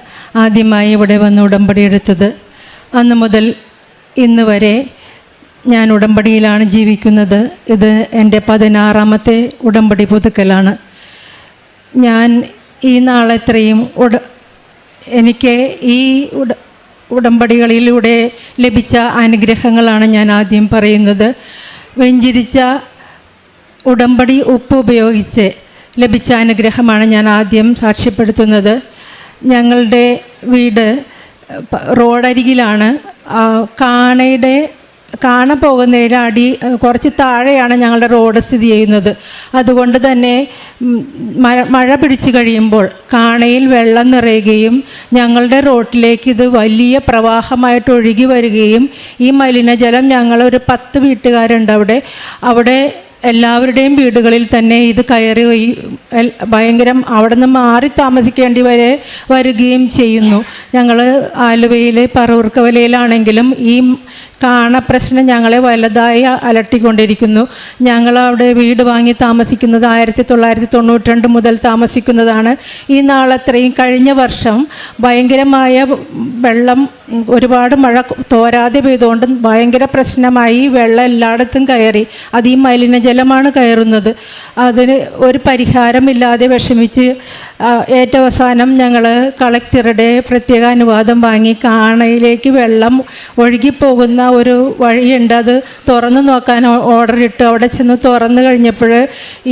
ആദ്യമായി ഇവിടെ വന്ന് ഉടമ്പടി എടുത്തത്. അന്ന് മുതൽ ഇന്ന് വരെ ഞാൻ ഉടമ്പടിയിലാണ് ജീവിക്കുന്നത്. ഇത് എൻ്റെ 16ാമത്തെ ഉടമ്പടി പുതുക്കലാണ്. ഞാൻ ഈ നാളെത്രയും എനിക്ക് ഈ ഉടമ്പടികളിലൂടെ ലഭിച്ച അനുഗ്രഹങ്ങളാണ് ഞാൻ ആദ്യം പറയുന്നത്. വെഞ്ചിരിച്ച ഉടമ്പടി ഉപ്പ് ഉപയോഗിച്ച് ലഭിച്ച അനുഗ്രഹമാണ് ഞാൻ ആദ്യം സാക്ഷ്യപ്പെടുത്തുന്നത്. ഞങ്ങളുടെ വീട് റോഡരികിലാണ്. കാണ പോകുന്നതിന് കുറച്ച് താഴെയാണ് ഞങ്ങളുടെ റോഡ് സ്ഥിതി ചെയ്യുന്നത്. അതുകൊണ്ട് തന്നെ മഴ പിടിച്ചു കഴിയുമ്പോൾ കാണയിൽ വെള്ളം നിറയുകയും ഞങ്ങളുടെ റോട്ടിലേക്ക് ഇത് വലിയ പ്രവാഹമായിട്ട് ഒഴുകി വരികയും ഈ മലിനജലം ഞങ്ങളൊരു 10 വീട്ടുകാരുണ്ട് അവിടെ എല്ലാവരുടെയും വീടുകളിൽ തന്നെ ഇത് കയറി ഭയങ്കരം അവിടെ നിന്ന് മാറി താമസിക്കേണ്ടി വരികയും ചെയ്യുന്നു. ഞങ്ങൾ ആലുവയിലെ പറവൂർക്കവലയിലാണെങ്കിലും ഈ പ്രശ്നം ഞങ്ങളെ വലുതായി അലട്ടിക്കൊണ്ടിരിക്കുന്നു. ഞങ്ങളവിടെ വീട് വാങ്ങി താമസിക്കുന്നത് 1992 മുതൽ താമസിക്കുന്നതാണ്. ഈ നാളത്രയും കഴിഞ്ഞ വർഷം ഭയങ്കരമായ വെള്ളം, ഒരുപാട് മഴ തോരാതെ പെയ്തുകൊണ്ട് ഭയങ്കര പ്രശ്നമായി. വെള്ളം എല്ലായിടത്തും കയറി. അത് ഈ മലിനജലമാണ് കയറുന്നത്. അതിന് ഒരു പരിഹാരമില്ലാതെ വിഷമിച്ച് ഏറ്റവും അവസാനം ഞങ്ങൾ കളക്ടറുടെ പ്രത്യേക അനുവാദം വാങ്ങി കാണയിലേക്ക് വെള്ളം ഒഴുകിപ്പോകുന്ന ഒരു വഴിയുണ്ട്. അത് തുറന്നു നോക്കാൻ ഓർഡർ ഇട്ട് അവിടെ ചെന്ന് തുറന്നു കഴിഞ്ഞപ്പോൾ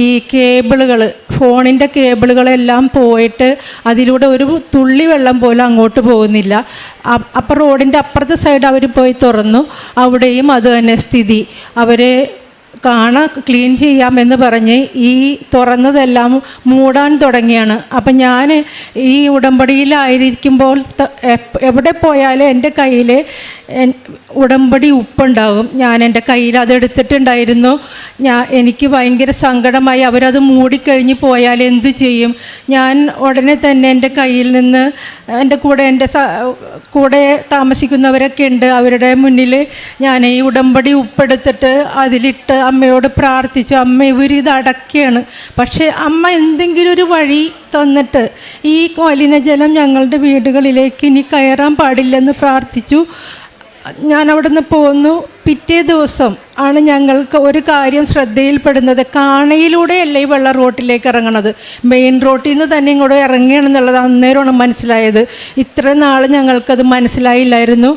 ഈ കേബിളുകൾ, ഫോണിൻ്റെ കേബിളുകളെല്ലാം പോയിട്ട് അതിലൂടെ ഒരു തുള്ളി വെള്ളം പോലും അങ്ങോട്ട് പോകുന്നില്ല. അപ്പം റോഡിൻ്റെ അപ്പുറത്തെ സൈഡ് അവർ പോയി തുറന്നു. അവിടെയും അത് തന്നെ സ്ഥിതി. അവർ ക്ലീൻ ചെയ്യാമെന്ന് പറഞ്ഞ് ഈ തുറന്നതെല്ലാം മൂടാൻ തുടങ്ങിയാണ്. അപ്പം ഞാൻ ഈ ഉടമ്പടിയിലായിരിക്കുമ്പോൾ എവിടെ പോയാലും എൻ്റെ കയ്യിൽ ഉടമ്പടി ഉപ്പുണ്ടാകും. ഞാൻ എൻ്റെ കയ്യിൽ അതെടുത്തിട്ടുണ്ടായിരുന്നു. എനിക്ക് ഭയങ്കര സങ്കടമായി. അവരത് മൂടിക്കഴിഞ്ഞ് പോയാൽ എന്തു ചെയ്യും? ഞാൻ ഉടനെ തന്നെ എൻ്റെ കയ്യിൽ നിന്ന് എൻ്റെ കൂടെ താമസിക്കുന്നവരൊക്കെ ഉണ്ട്, അവരുടെ മുന്നിൽ ഞാൻ ഈ ഉടമ്പടി ഉപ്പെടുത്തിട്ട് അതിലിട്ട് അമ്മയോട് പ്രാർത്ഥിച്ചു. അമ്മ ഇവരിത് അടക്കുകയാണ്, പക്ഷേ അമ്മ എന്തെങ്കിലും ഒരു വഴി തന്നിട്ട് ഈ മലിനജലം ഞങ്ങളുടെ വീടുകളിലേക്ക് ഇനി കയറാൻ പാടില്ലെന്ന് പ്രാർത്ഥിച്ചു. ഞാൻ അവിടെ നിന്ന് പോന്നു. പിറ്റേ ദിവസം ആണ് ഞങ്ങൾക്ക് ഒരു കാര്യം ശ്രദ്ധയിൽപ്പെടുന്നത്. കാണയിലൂടെയല്ല ഈ വെള്ളം റോട്ടിലേക്ക് ഇറങ്ങണത്, മെയിൻ റോട്ടിൽ നിന്ന് തന്നെ ഇങ്ങോട്ട് ഇറങ്ങുകയാണെന്നുള്ളത് അന്നേരമാണ് മനസ്സിലായത്. ഇത്ര നാൾ ഞങ്ങൾക്കത് മനസ്സിലായില്ലായിരുന്നു.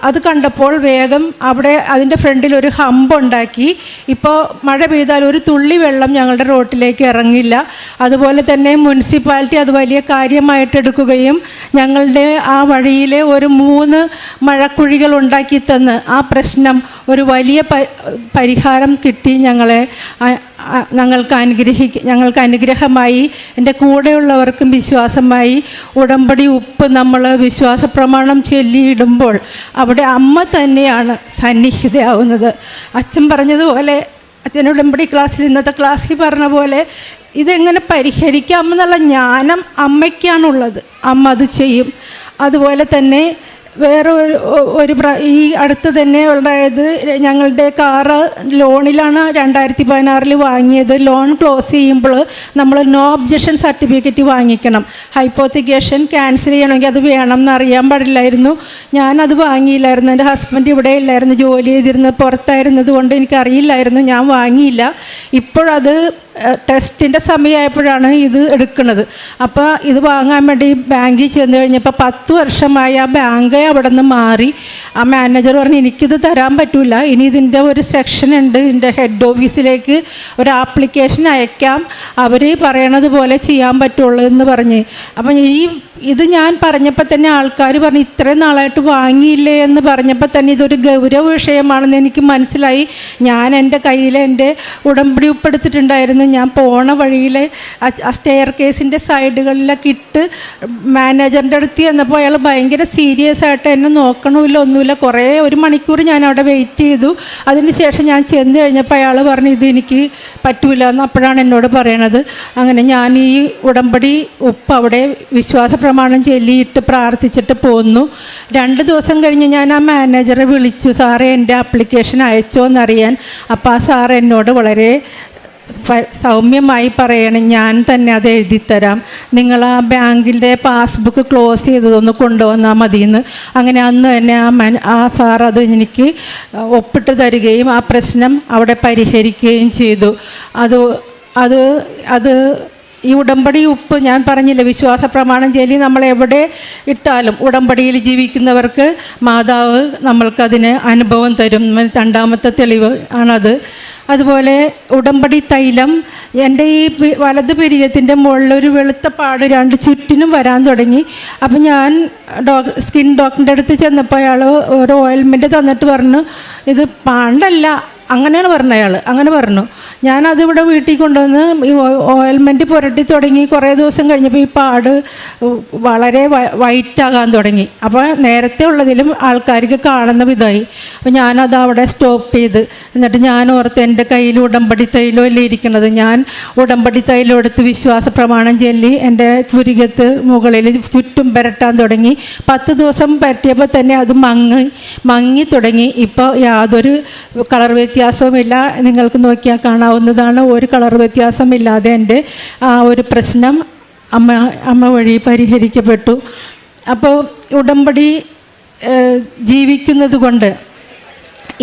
അത് കണ്ടപ്പോൾ വേഗം അവിടെ അതിൻ്റെ ഫ്രണ്ടിൽ ഒരു ഹമ്പ് ഉണ്ടാക്കി. ഇപ്പോൾ മഴ പെയ്താൽ ഒരു തുള്ളി വെള്ളം ഞങ്ങളുടെ റോട്ടിലേക്ക് ഇറങ്ങില്ല. അതുപോലെ തന്നെ മുനിസിപ്പാലിറ്റി അത് വലിയ കാര്യമായിട്ട് എടുക്കുകയും ഞങ്ങളുടെ ആ വഴിയിലെ ഒരു 3 മഴക്കുഴികൾ ഉണ്ടാക്കി തന്ന് ആ പ്രശ്നം ഒരു വലിയ പരിഹാരം കിട്ടി. ഞങ്ങൾക്ക് അനുഗ്രഹമായി. എൻ്റെ കൂടെയുള്ളവർക്കും വിശ്വാസമായി. ഉടമ്പടി ഉപ്പ് നമ്മൾ വിശ്വാസ പ്രമാണം ചൊല്ലിയിടുമ്പോൾ അവിടെ അമ്മ തന്നെയാണ് സന്നിഹിതയാവുന്നത്. അച്ഛൻ പറഞ്ഞതുപോലെ, അച്ഛൻ ഉടമ്പടി ക്ലാസ്സിൽ ഇന്നത്തെ ക്ലാസ്സിൽ പറഞ്ഞ പോലെ ഇതെങ്ങനെ പരിഹരിക്കാമെന്നുള്ള ജ്ഞാനം അമ്മയ്ക്കാണുള്ളത്. അമ്മ അത് ചെയ്യും. അതുപോലെ തന്നെ വേറെ ഈ അടുത്ത് തന്നെ ഉണ്ടായത്, ഞങ്ങളുടെ കാറ് ലോണിലാണ് 2016 വാങ്ങിയത്. ലോൺ ക്ലോസ് ചെയ്യുമ്പോൾ നമ്മൾ നോ ഒബ്ജക്ഷൻ സർട്ടിഫിക്കറ്റ് വാങ്ങിക്കണം. ഹൈപ്പോത്തിക്കേഷൻ ക്യാൻസൽ ചെയ്യണമെങ്കിൽ അത് വേണം എന്നറിയാൻ പാടില്ലായിരുന്നു. ഞാനത് വാങ്ങിയില്ലായിരുന്നു. എൻ്റെ ഹസ്ബൻഡ് ഇവിടെ ഇല്ലായിരുന്നു, ജോലി ചെയ്തിരുന്നത് പുറത്തായിരുന്നത് കൊണ്ട് എനിക്കറിയില്ലായിരുന്നു, ഞാൻ വാങ്ങിയില്ല. ഇപ്പോഴത് ടെസ്റ്റിൻ്റെ സമയമായപ്പോഴാണ് ഇത് എടുക്കുന്നത്. അപ്പോൾ ഇത് വാങ്ങാൻ വേണ്ടി ബാങ്കിൽ ചെന്ന് കഴിഞ്ഞപ്പോൾ 10 വർഷമായി ആ ബാങ്ക് അവിടെ നിന്ന് മാറി. ആ മാനേജർ പറഞ്ഞു എനിക്കിത് തരാൻ പറ്റില്ല, ഇനി ഇതിൻ്റെ ഒരു സെക്ഷൻ ഉണ്ട്, ഇതിൻ്റെ ഹെഡ് ഓഫീസിലേക്ക് ഒരു ആപ്ലിക്കേഷൻ അയക്കാം, അവർ പറയണത് പോലെ ചെയ്യാൻ പറ്റുള്ളൂ എന്ന് പറഞ്ഞ്. അപ്പം ഈ ഇത് ഞാൻ പറഞ്ഞപ്പോൾ തന്നെ ആൾക്കാർ പറഞ്ഞു ഇത്രയും നാളായിട്ട് വാങ്ങിയില്ലേ എന്ന് പറഞ്ഞപ്പോൾ തന്നെ ഇതൊരു ഗൗരവ വിഷയമാണെന്ന് എനിക്ക് മനസ്സിലായി. ഞാൻ എൻ്റെ കയ്യിൽ എൻ്റെ ഉടമ്പടി ഉപ്പെടുത്തിട്ടുണ്ടായിരുന്നു. ഞാൻ പോണ വഴിയിൽ ആ സ്റ്റെയർ കേസിൻ്റെ സൈഡുകളിലൊക്കെ ഇട്ട് മാനേജറിൻ്റെ അടുത്ത് ചെന്നപ്പോൾ അയാൾ ഭയങ്കര സീരിയസ് ആയിട്ട് എന്നെ നോക്കണമില്ല ഒന്നുമില്ല. കുറേ 1 മണിക്കൂർ ഞാൻ അവിടെ വെയിറ്റ് ചെയ്തു. അതിനുശേഷം ഞാൻ ചെന്ന് കഴിഞ്ഞപ്പോൾ അയാൾ പറഞ്ഞു ഇത് എനിക്ക് പറ്റൂല എന്ന്. അപ്പോഴാണ് എന്നോട് പറയണത്. അങ്ങനെ ഞാൻ ഈ ഉടമ്പടി ഉപ്പ് അവിടെ വിശ്വാസ പ്രമാണം ചൊല്ലിയിട്ട് പ്രാർത്ഥിച്ചിട്ട് പോന്നു. 2 ദിവസം കഴിഞ്ഞ് ഞാൻ ആ മാനേജറെ വിളിച്ചു, സാറേ എൻ്റെ ആപ്ലിക്കേഷൻ അയച്ചോ എന്നറിയാൻ. അപ്പോൾ ആ സാർ എന്നോട് വളരെ സൗമ്യമായി പറയണം, ഞാൻ തന്നെ അത് എഴുതിത്തരാം, നിങ്ങൾ ആ ബാങ്കിൻ്റെ പാസ്ബുക്ക് ക്ലോസ് ചെയ്തതൊന്ന് കൊണ്ടുവന്നാൽ മതിയെന്ന്. അങ്ങനെ അന്ന് തന്നെ ആ സാർ അത് എനിക്ക് ഒപ്പിട്ട് തരികയും ആ പ്രശ്നം അവിടെ പരിഹരിക്കുകയും ചെയ്തു. അത് ഈ ഉടമ്പടി ഉപ്പ് ഞാൻ പറഞ്ഞില്ല, വിശ്വാസ പ്രമാണം ചൊല്ലി നമ്മൾ എവിടെ ഇട്ടാലും ഉടമ്പടിയിൽ ജീവിക്കുന്നവർക്ക് മാതാവ് നമ്മൾക്കതിന് അനുഭവം തരും. 2ാമത്തെ തെളിവ് ആണത്. അതുപോലെ ഉടമ്പടി തൈലം എൻ്റെ ഈ വലത് പിരികത്തിൻ്റെ മുകളിലൊരു വെളുത്ത പാട് 2 ചുറ്റിനും വരാൻ തുടങ്ങി. അപ്പം ഞാൻ സ്കിൻ ഡോക്ടറിൻ്റെ അടുത്ത് ചെന്നപ്പോൾ അയാൾ ഒരു ഓയിൽമെൻറ്റ് തന്നിട്ട് പറഞ്ഞു ഇത് പാണ്ടല്ല, അങ്ങനെയാണ് പറഞ്ഞത് അയാൾ. അങ്ങനെ പറഞ്ഞു. ഞാനതിവിടെ വീട്ടിൽ കൊണ്ടുവന്ന് ഈ ഓയിൽമെൻറ്റ് പുരട്ടി തുടങ്ങി. കുറേ ദിവസം കഴിഞ്ഞപ്പോൾ ഈ പാട് വളരെ വൈറ്റാകാൻ തുടങ്ങി. അപ്പോൾ നേരത്തെ ഉള്ളതിലും ആൾക്കാർക്ക് കാണുന്ന വിധമായി. അപ്പോൾ ഞാനത് അവിടെ സ്റ്റോപ്പ് ചെയ്ത്, എന്നിട്ട് ഞാൻ ഓർത്ത് എൻ്റെ കയ്യിൽ ഉടമ്പടി തൈലം അല്ലേ ഇരിക്കുന്നത്. ഞാൻ ഉടമ്പടി തൈലം എടുത്ത് വിശ്വാസ പ്രമാണം ചൊല്ലി എൻ്റെ പുരികത്ത് മുകളിൽ ചുറ്റും പുരട്ടാൻ തുടങ്ങി. 10 ദിവസം പരട്ടിയപ്പോൾ തന്നെ അത് മങ്ങി തുടങ്ങി. ഇപ്പോൾ യാതൊരു കളർ വ്യത്യാസവുമില്ല. നിങ്ങൾക്ക് നോക്കിയാൽ കാണാവുന്നതാണ്. ഒരു കളർ വ്യത്യാസമില്ലാതെ എൻ്റെ ആ ഒരു പ്രശ്നം അമ്മ വഴി പരിഹരിക്കപ്പെട്ടു. അപ്പോൾ ഉടമ്പടി ജീവിക്കുന്നത് കൊണ്ട്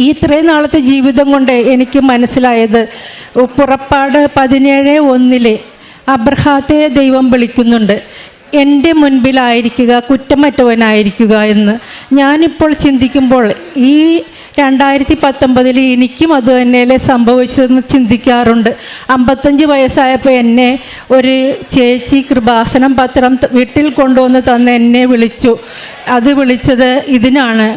ഈ ഇത്രയും നാളത്തെ ജീവിതം കൊണ്ട് എനിക്ക് മനസ്സിലായത്, പുറപ്പാട് 17:1 അബ്രഹാത്തെ ദൈവം വിളിക്കുന്നുണ്ട്, എൻ്റെ മുൻപിലായിരിക്കുക, കുറ്റമറ്റവനായിരിക്കുക എന്ന്. ഞാനിപ്പോൾ ചിന്തിക്കുമ്പോൾ ഈ 2019 എനിക്കും അത് തന്നെയല്ലേ സംഭവിച്ചതെന്ന് ചിന്തിക്കാറുണ്ട്. 55 വയസ്സായപ്പോൾ എന്നെ ഒരു ചേച്ചി കൃപാസനം പത്രം വീട്ടിൽ കൊണ്ടുവന്ന് തന്ന് എന്നെ വിളിച്ചു. അത് വിളിച്ചത് ഇതിനാണ്,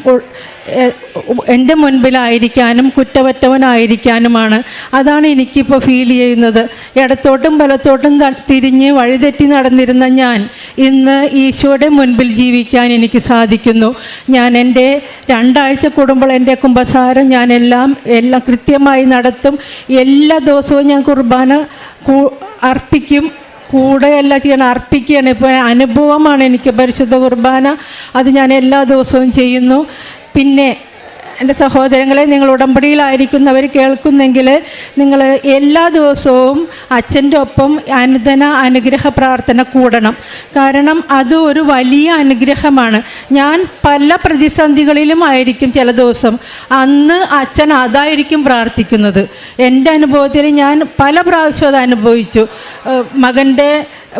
എൻ്റെ മുൻപിലായിരിക്കാനും കുറ്റമറ്റവനായിരിക്കാനുമാണ്. അതാണ് എനിക്കിപ്പോൾ ഫീൽ ചെയ്യുന്നത്. ഇടത്തോട്ടും വലത്തോട്ടും തിരിഞ്ഞ് വഴിതെറ്റി നടന്നിരുന്ന ഞാൻ ഇന്ന് ഈശോയുടെ മുൻപിൽ ജീവിക്കാൻ എനിക്ക് സാധിക്കുന്നു. ഞാൻ എൻ്റെ 2 ആഴ്ച കൂടുമ്പോൾ എൻ്റെ കുമ്പസാരം ഞാനെല്ലാം കൃത്യമായി നടത്തും. എല്ലാ ദിവസവും ഞാൻ കുർബാന അർപ്പിക്കും. കൂടെയല്ല ചെയ്യണം, അർപ്പിക്കുകയാണ്. ഇപ്പോൾ അനുഭവമാണ് എനിക്ക് പരിശുദ്ധ കുർബാന. അത് ഞാൻ എല്ലാ ദിവസവും ചെയ്യുന്നു. പിന്നെ എൻ്റെ സഹോദരങ്ങളെ, നിങ്ങൾ ഉടമ്പടിയിലായിരിക്കുന്നവർ കേൾക്കുന്നെങ്കിൽ നിങ്ങൾ എല്ലാ ദിവസവും അച്ഛൻ്റെ ഒപ്പം അനുഗ്രഹ പ്രാർത്ഥന കൂടണം. കാരണം അത് ഒരു വലിയ അനുഗ്രഹമാണ്. ഞാൻ പല പ്രതിസന്ധികളിലും ആയിരിക്കും ചില ദിവസം, അന്ന് അച്ഛൻ അതായിരിക്കും പ്രാർത്ഥിക്കുന്നത്. എൻ്റെ അനുഭവത്തിൽ ഞാൻ പല പ്രാവശ്യം അത് അനുഭവിച്ചു. മകൻ്റെ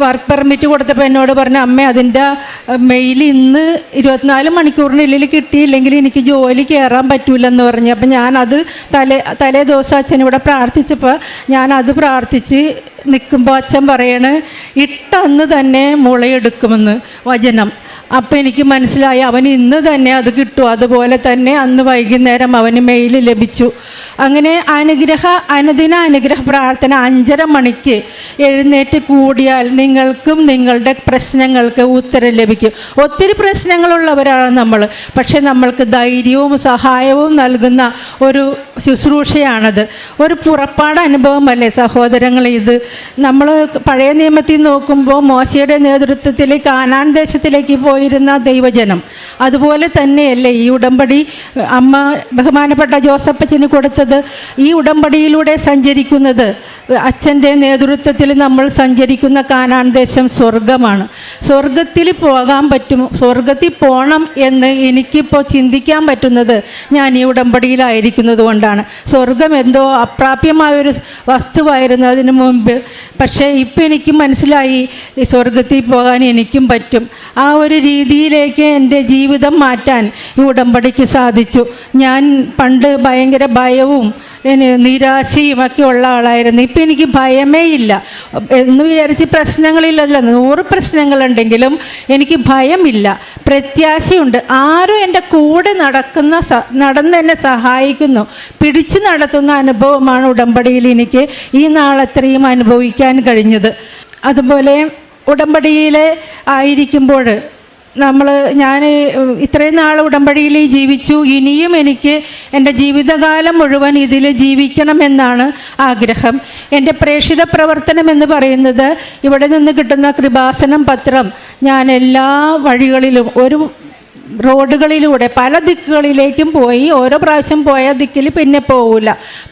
വർക്ക് പെർമിറ്റ് കൊടുത്തപ്പോൾ എന്നോട് പറഞ്ഞ, അമ്മ അതിൻ്റെ മെയിൽ ഇന്ന് 24 മണിക്കൂറിനുള്ളിൽ കിട്ടിയില്ലെങ്കിൽ എനിക്ക് ജോലി കയറാൻ പറ്റൂലെന്ന് പറഞ്ഞു. അപ്പം ഞാനത് തലേ ദിവസം അച്ഛൻ ഇവിടെ പ്രാർത്ഥിച്ചപ്പോൾ ഞാനത് പ്രാർത്ഥിച്ച് നിൽക്കുമ്പോൾ അച്ഛൻ പറയണ്, ഇട്ടന്ന് തന്നെ മുളയെടുക്കുമെന്ന് വചനം. അപ്പോൾ എനിക്ക് മനസ്സിലായി അവന് ഇന്ന് തന്നെ അത് കിട്ടും. അതുപോലെ തന്നെ അന്ന് വൈകുന്നേരം അവന് മെയിൽ ലഭിച്ചു. അങ്ങനെ അനുദിന അനുഗ്രഹ പ്രാർത്ഥന 5:30 മണിക്ക് എഴുന്നേറ്റ് കൂടിയാൽ നിങ്ങൾക്കും നിങ്ങളുടെ പ്രശ്നങ്ങൾക്ക് ഉത്തരം ലഭിക്കും. ഒത്തിരി പ്രശ്നങ്ങളുള്ളവരാണ് നമ്മൾ, പക്ഷേ നമ്മൾക്ക് ധൈര്യവും സഹായവും നൽകുന്ന ഒരു ശുശ്രൂഷയാണത്. ഒരു പുറപ്പാട് അനുഭവമല്ലേ സഹോദരങ്ങളെ ഇത്? നമ്മൾ പഴയ നിയമത്തിൽ നോക്കുമ്പോൾ മോശയുടെ നേതൃത്വത്തിൽ കാനാൻ ദേശത്തിലേക്ക് പോയിരുന്ന ദൈവജനം, അതുപോലെ തന്നെയല്ലേ ഈ ഉടമ്പടി അമ്മ ബഹുമാനപ്പെട്ട ജോസഫച്ചന് കൊടുത്തത്. ഈ ഉടമ്പടിയിലൂടെ സഞ്ചരിക്കുന്നത്, അച്ഛൻ്റെ നേതൃത്വത്തിൽ നമ്മൾ സഞ്ചരിക്കുന്ന കാനാൻ ദേശം സ്വർഗമാണ്. സ്വർഗത്തിൽ പോകാൻ പറ്റും, സ്വർഗത്തിൽ പോകണം എന്ന് എനിക്കിപ്പോൾ ചിന്തിക്കാൻ പറ്റുന്നത് ഞാൻ ഈ ഉടമ്പടിയിലായിരിക്കുന്നത് കൊണ്ടാണ്. സ്വർഗം എന്തോ അപ്രാപ്യമായൊരു വസ്തുവായിരുന്നു അതിനു മുൻപ്. പക്ഷേ ഇപ്പം എനിക്ക് മനസ്സിലായി ഈ സ്വർഗത്തിൽ പോകാൻ എനിക്കും പറ്റും. ആ ഒരു രീതിയിലേക്ക് എൻ്റെ ജീവിതം മാറ്റാൻ ഈ ഉടമ്പടിക്ക് സാധിച്ചു. ഞാൻ പണ്ട് ഭയങ്കര ഭയവും നിരാശയും ഒക്കെ ഉള്ള ആളായിരുന്നു. ഇപ്പം എനിക്ക് ഭയമേ ഇല്ല എന്ന് വിചാരിച്ച് പ്രശ്നങ്ങളില്ലല്ലോ, 100 പ്രശ്നങ്ങളുണ്ടെങ്കിലും എനിക്ക് ഭയമില്ല, പ്രത്യാശയുണ്ട്. ആരും എൻ്റെ കൂടെ നടന്ന് എന്നെ സഹായിക്കുന്നു, പിടിച്ചു നടത്തുന്ന അനുഭവമാണ് ഉടമ്പടിയിൽ എനിക്ക് ഈ നാളത്രയും അനുഭവിക്കാൻ കഴിഞ്ഞത്. അതുപോലെ ഉടമ്പടിയിൽ ആയിരിക്കുമ്പോൾ ഞാൻ ഇത്രയും നാൾ ഉടമ്പടിയിൽ ജീവിച്ചു, ഇനിയും എനിക്ക് എൻ്റെ ജീവിതകാലം മുഴുവൻ ഇതിൽ ജീവിക്കണമെന്നാണ് ആഗ്രഹം. എൻ്റെ പ്രേക്ഷിത പ്രവർത്തനം എന്ന് പറയുന്നത് ഇവിടെ നിന്ന് കിട്ടുന്ന കൃപാസനം പത്രം ഞാൻ എല്ലാ വഴികളിലും റോഡുകളിലൂടെ പല ദിക്കുകളിലേക്കും പോയി, ഓരോ പ്രാവശ്യം പോയ ദിക്കിൽ പിന്നെ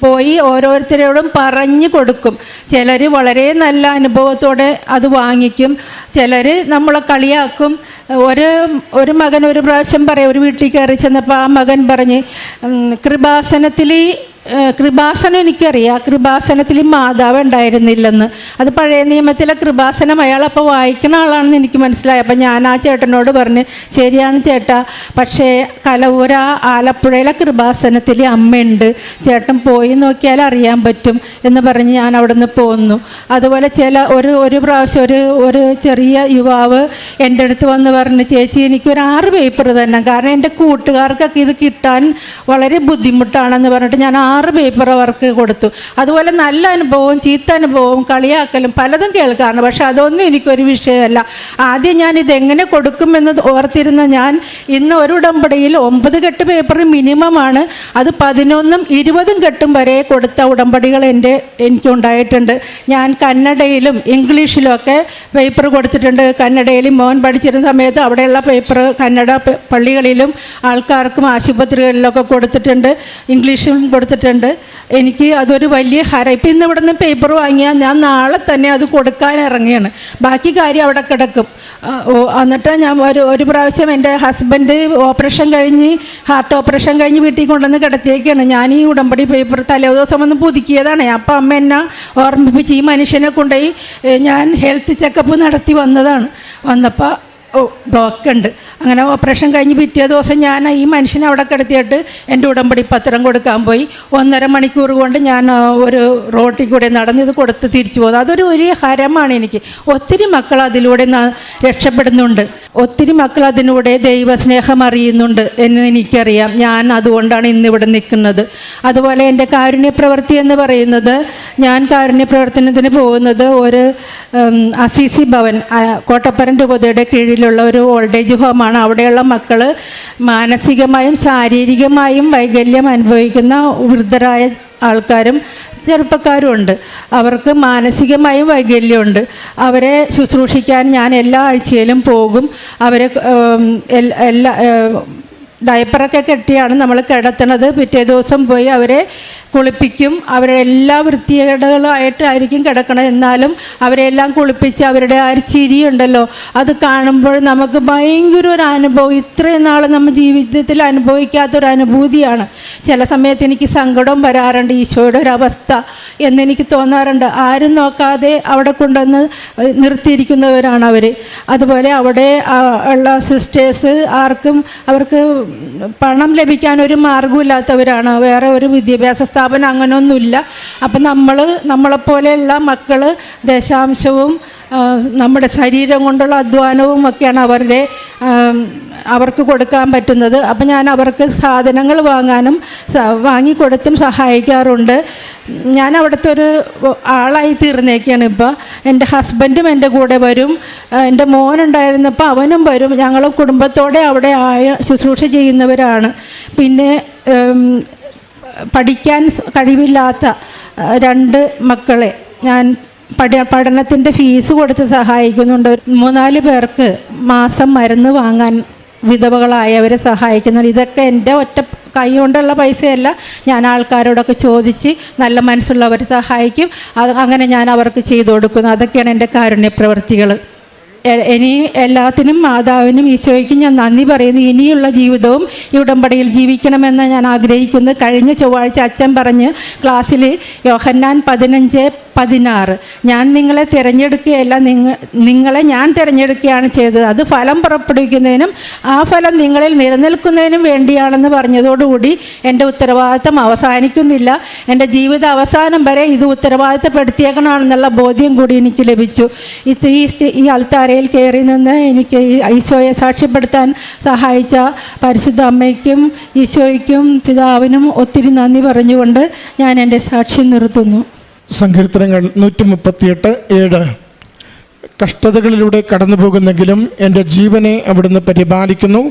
പോയി ഓരോരുത്തരോടും പറഞ്ഞു കൊടുക്കും. ചിലർ വളരെ നല്ല അനുഭവത്തോടെ അത് വാങ്ങിക്കും, ചിലർ നമ്മളെ കളിയാക്കും. ഒരു മകൻ ഒരു പ്രാവശ്യം ഒരു വീട്ടിൽ കയറി ചെന്നപ്പോൾ ആ മകൻ പറഞ്ഞ്, കൃപാസനം എനിക്കറിയാം, കൃപാസനത്തിൽ മാതാവ് ഉണ്ടായിരുന്നില്ലെന്ന്. അത് പഴയ നിയമത്തിലെ കൃപാസനം അയാളപ്പോൾ വായിക്കുന്ന ആളാണെന്ന് എനിക്ക് മനസ്സിലായി. അപ്പം ഞാൻ ആ ചേട്ടനോട് പറഞ്ഞ്, ശരിയാണ് ചേട്ടാ, പക്ഷേ കലവൂര ആലപ്പുഴയിലെ കൃപാസനത്തിൽ അമ്മയുണ്ട്, ചേട്ടൻ പോയി നോക്കിയാൽ അറിയാൻ പറ്റും എന്ന് പറഞ്ഞ് ഞാൻ അവിടെ നിന്ന് പോന്നു. അതുപോലെ ഒരു പ്രാവശ്യം ഒരു ചെറിയ യുവാവ് എൻ്റെ അടുത്ത് വന്ന് പറഞ്ഞു, ചേച്ചി എനിക്കൊരു 6 പേപ്പർ തന്നെ, കാരണം എൻ്റെ കൂട്ടുകാർക്കൊക്കെ ഇത് കിട്ടാൻ വളരെ ബുദ്ധിമുട്ടാണെന്ന് പറഞ്ഞിട്ട് ഞാൻ 6 പേപ്പർ അവർക്ക് കൊടുത്തു. അതുപോലെ നല്ല അനുഭവവും ചീത്ത അനുഭവവും കളിയാക്കലും പലതും കേൾക്കാറുണ്ട്. പക്ഷെ അതൊന്നും എനിക്കൊരു വിഷയമല്ല. ആദ്യം ഞാൻ ഇതെങ്ങനെ കൊടുക്കുമെന്ന് ഓർത്തിരുന്ന ഞാൻ ഇന്ന് ഒരു ഉടമ്പടിയിൽ 9 കെട്ട് പേപ്പർ മിനിമമാണ്, അത് 11ഉം 20ഉം കെട്ടും വരെ കൊടുത്ത ഉടമ്പടികൾ എനിക്കുണ്ടായിട്ടുണ്ട്. ഞാൻ കന്നഡയിലും ഇംഗ്ലീഷിലും ഒക്കെ പേപ്പർ കൊടുത്തിട്ടുണ്ട്. കന്നഡയിൽ മോൻ പഠിച്ചിരുന്ന സമയത്ത് അവിടെയുള്ള പേപ്പർ കന്നഡ പള്ളികളിലും ആൾക്കാർക്കും ആശുപത്രികളിലൊക്കെ കൊടുത്തിട്ടുണ്ട്, ഇംഗ്ലീഷിലും കൊടുത്തിട്ടുണ്ട്. എനിക്ക് അതൊരു വലിയ ഇപ്പം ഇന്ന് ഇവിടെ നിന്ന് പേപ്പർ വാങ്ങിയാൽ ഞാൻ നാളെ തന്നെ അത് കൊടുക്കാൻ ഇറങ്ങിയാണ്, ബാക്കി കാര്യം അവിടെ കിടക്കും. എന്നിട്ട് ഞാൻ ഒരു പ്രാവശ്യം എൻ്റെ ഹസ്ബൻഡ് ഹാർട്ട് ഓപ്പറേഷൻ കഴിഞ്ഞ് വീട്ടിൽ കൊണ്ടുവന്ന് കിടത്തിയേക്കാണ്. ഞാൻ ഈ ഉടമ്പടി പേപ്പർ തലേദിവസം വന്ന് പുതുക്കിയതാണ്. അപ്പം അമ്മ എന്നെ ഓർമ്മിപ്പിച്ച് ഈ മനുഷ്യനെ കൊണ്ടുപോയി ഞാൻ ഹെൽത്ത് ചെക്കപ്പ് നടത്തി വന്നപ്പോൾ ബ്ലോക്ക് ഉണ്ട്. അങ്ങനെ ഓപ്പറേഷൻ കഴിഞ്ഞ് പിറ്റേ ദിവസം ഞാൻ ഈ മനുഷ്യനെ അവിടെ കിടത്തിയിട്ട് എൻ്റെ ഉടമ്പടി പത്രം കൊടുക്കാൻ പോയി. 1.5 മണിക്കൂർ കൊണ്ട് ഞാൻ ഒരു റോട്ടിൽ കൂടെ നടന്നിത് കൊടുത്ത് തിരിച്ചു പോകുന്നു. അതൊരു വലിയ ഹരമാണ് എനിക്ക്. ഒത്തിരി മക്കൾ അതിലൂടെ രക്ഷപ്പെടുന്നുണ്ട്, ഒത്തിരി മക്കൾ അതിലൂടെ ദൈവസ്നേഹം അറിയുന്നുണ്ട് എന്ന് എനിക്കറിയാം. ഞാൻ അതുകൊണ്ടാണ് ഇന്നിവിടെ നിൽക്കുന്നത്. അതുപോലെ എൻ്റെ കാരുണ്യപ്രവൃത്തി എന്ന് പറയുന്നത്, ഞാൻ കാരുണ്യപ്രവർത്തനത്തിന് പോകുന്നത് ഒരു അസീസി ഭവൻ കോട്ടപ്പുറം രൂപതയുടെ കീഴിലുള്ള ഒരു ഓൾഡ് ഏജ് ഹോമാണ്. അവിടെയുള്ള മക്കൾ മാനസികമായും ശാരീരികമായും വൈകല്യം അനുഭവിക്കുന്ന വൃദ്ധരായ ആൾക്കാരും ചെറുപ്പക്കാരും ഉണ്ട്. അവർക്ക് മാനസികമായും വൈകല്യമുണ്ട്. അവരെ ശുശ്രൂഷിക്കാൻ ഞാൻ എല്ലാ ആഴ്ചയിലും പോകും. അവരെ ഡയപ്പറൊക്കെ കെട്ടിയാണ് നമ്മൾ കിടത്തണത്. പിറ്റേ ദിവസം പോയി അവരെ കുളിപ്പിക്കും. അവരെ എല്ലാ വൃത്തികേടുകളായിട്ടായിരിക്കും കിടക്കണം, എന്നാലും അവരെല്ലാം കുളിപ്പിച്ച് അവരുടെ ആ ഒരു ചിരിയുണ്ടല്ലോ, അത് കാണുമ്പോൾ നമുക്ക് ഭയങ്കര ഒരു അനുഭവം, ഇത്രയും നാൾ നമ്മൾ ജീവിതത്തിൽ അനുഭവിക്കാത്തൊരു അനുഭൂതിയാണ്. ചില സമയത്ത് എനിക്ക് സങ്കടം വരാറുണ്ട്, ഈശോയുടെ ഒരവസ്ഥ എന്നെനിക്ക് തോന്നാറുണ്ട്. ആരും നോക്കാതെ അവിടെ കൊണ്ടുവന്ന് നിർത്തിയിരിക്കുന്നവരാണ് അവർ. അതുപോലെ അവിടെ ഉള്ള സിസ്റ്റേഴ്സ് അവർക്ക് പണം ലഭിക്കാൻ ഒരു മാർഗമില്ലാത്തവരാണ്. വേറെ ഒരു വിദ്യാഭ്യാസ സ്ഥാപനം അങ്ങനെയൊന്നുമില്ല. അപ്പം നമ്മളെപ്പോലെയുള്ള മക്കൾ ദശാംശവും നമ്മുടെ ശരീരം കൊണ്ടുള്ള അധ്വാനവും ഒക്കെയാണ് അവർക്ക് കൊടുക്കാൻ പറ്റുന്നത്. അപ്പം ഞാൻ അവർക്ക് സാധനങ്ങൾ വാങ്ങിക്കൊടുത്തും സഹായിക്കാറുണ്ട്. ഞാൻ അവിടുത്തെ ഒരു ആളായി തീർന്നേക്കാണ് ഇപ്പോൾ. എൻ്റെ ഹസ്ബൻഡും എൻ്റെ കൂടെ വരും, എൻ്റെ മോനുണ്ടായിരുന്നപ്പോൾ അവനും വരും. ഞങ്ങൾ കുടുംബത്തോടെ അവിടെ ശുശ്രൂഷ ചെയ്യുന്നവരാണ്. പിന്നെ പഠിക്കാൻ കഴിവില്ലാത്ത 2 മക്കളെ ഞാൻ പഠനത്തിൻ്റെ ഫീസ് കൊടുത്ത് സഹായിക്കുന്നുണ്ട്. 3-4 പേർക്ക് മാസം മരുന്ന് വാങ്ങാൻ വിധവകളായവരെ സഹായിക്കുന്നുണ്ട്. ഇതൊക്കെ എൻ്റെ ഒറ്റ കൈ കൊണ്ടുള്ള പൈസയല്ല, ഞാൻ ആൾക്കാരോടൊക്കെ ചോദിച്ച് നല്ല മനസ്സുള്ളവരെ സഹായിക്കും. അങ്ങനെ ഞാൻ അവർക്ക് ചെയ്തു കൊടുക്കുന്നു. അതൊക്കെയാണ് എൻ്റെ കാരുണ്യപ്രവൃത്തികൾ. ഇനി എല്ലാത്തിനും മാതാവിനും ഈശോയ്ക്കും ഞാൻ നന്ദി പറയുന്നു. ഇനിയുള്ള ജീവിതവും ഈ ഉടമ്പടിയിൽ ജീവിക്കണമെന്ന് ഞാൻ ആഗ്രഹിക്കുന്നു. കഴിഞ്ഞ ചൊവ്വാഴ്ച അച്ഛൻ പറഞ്ഞ് ക്ലാസ്സിൽ യോഹന്നാൻ 15 16. ഞാൻ നിങ്ങളെ തിരഞ്ഞെടുക്കുകയല്ല, നിങ്ങളെ ഞാൻ തിരഞ്ഞെടുക്കുകയാണ് ചെയ്തത്. അത് ഫലം പുറപ്പെടുവിക്കുന്നതിനും ആ ഫലം നിങ്ങളിൽ നിലനിൽക്കുന്നതിനും വേണ്ടിയാണെന്ന് പറഞ്ഞതോടുകൂടി എൻ്റെ ഉത്തരവാദിത്തം അവസാനിക്കുന്നില്ല. എൻ്റെ ജീവിത അവസാനം വരെ ഇത് ഉത്തരവാദിത്തപ്പെടുത്തിയേക്കണമെന്നുള്ള ബോധ്യം കൂടി എനിക്ക് ലഭിച്ചു. ഈ അൾത്താരയിൽ കയറി നിന്ന് എനിക്ക് ഈശോയെ സാക്ഷ്യപ്പെടുത്താൻ സഹായിച്ച പരിശുദ്ധ അമ്മയ്ക്കും ഈശോയ്ക്കും പിതാവിനും ഒത്തിരി നന്ദി പറഞ്ഞുകൊണ്ട് ഞാൻ എൻ്റെ സാക്ഷ്യം നിർത്തുന്നു. സങ്കീർത്തനങ്ങൾ 138:7. കഷ്ടതകളിലൂടെ കടന്നു പോകുന്നെങ്കിലും എൻ്റെ ജീവനെ അവിടുന്ന് പരിപാലിക്കുന്നു.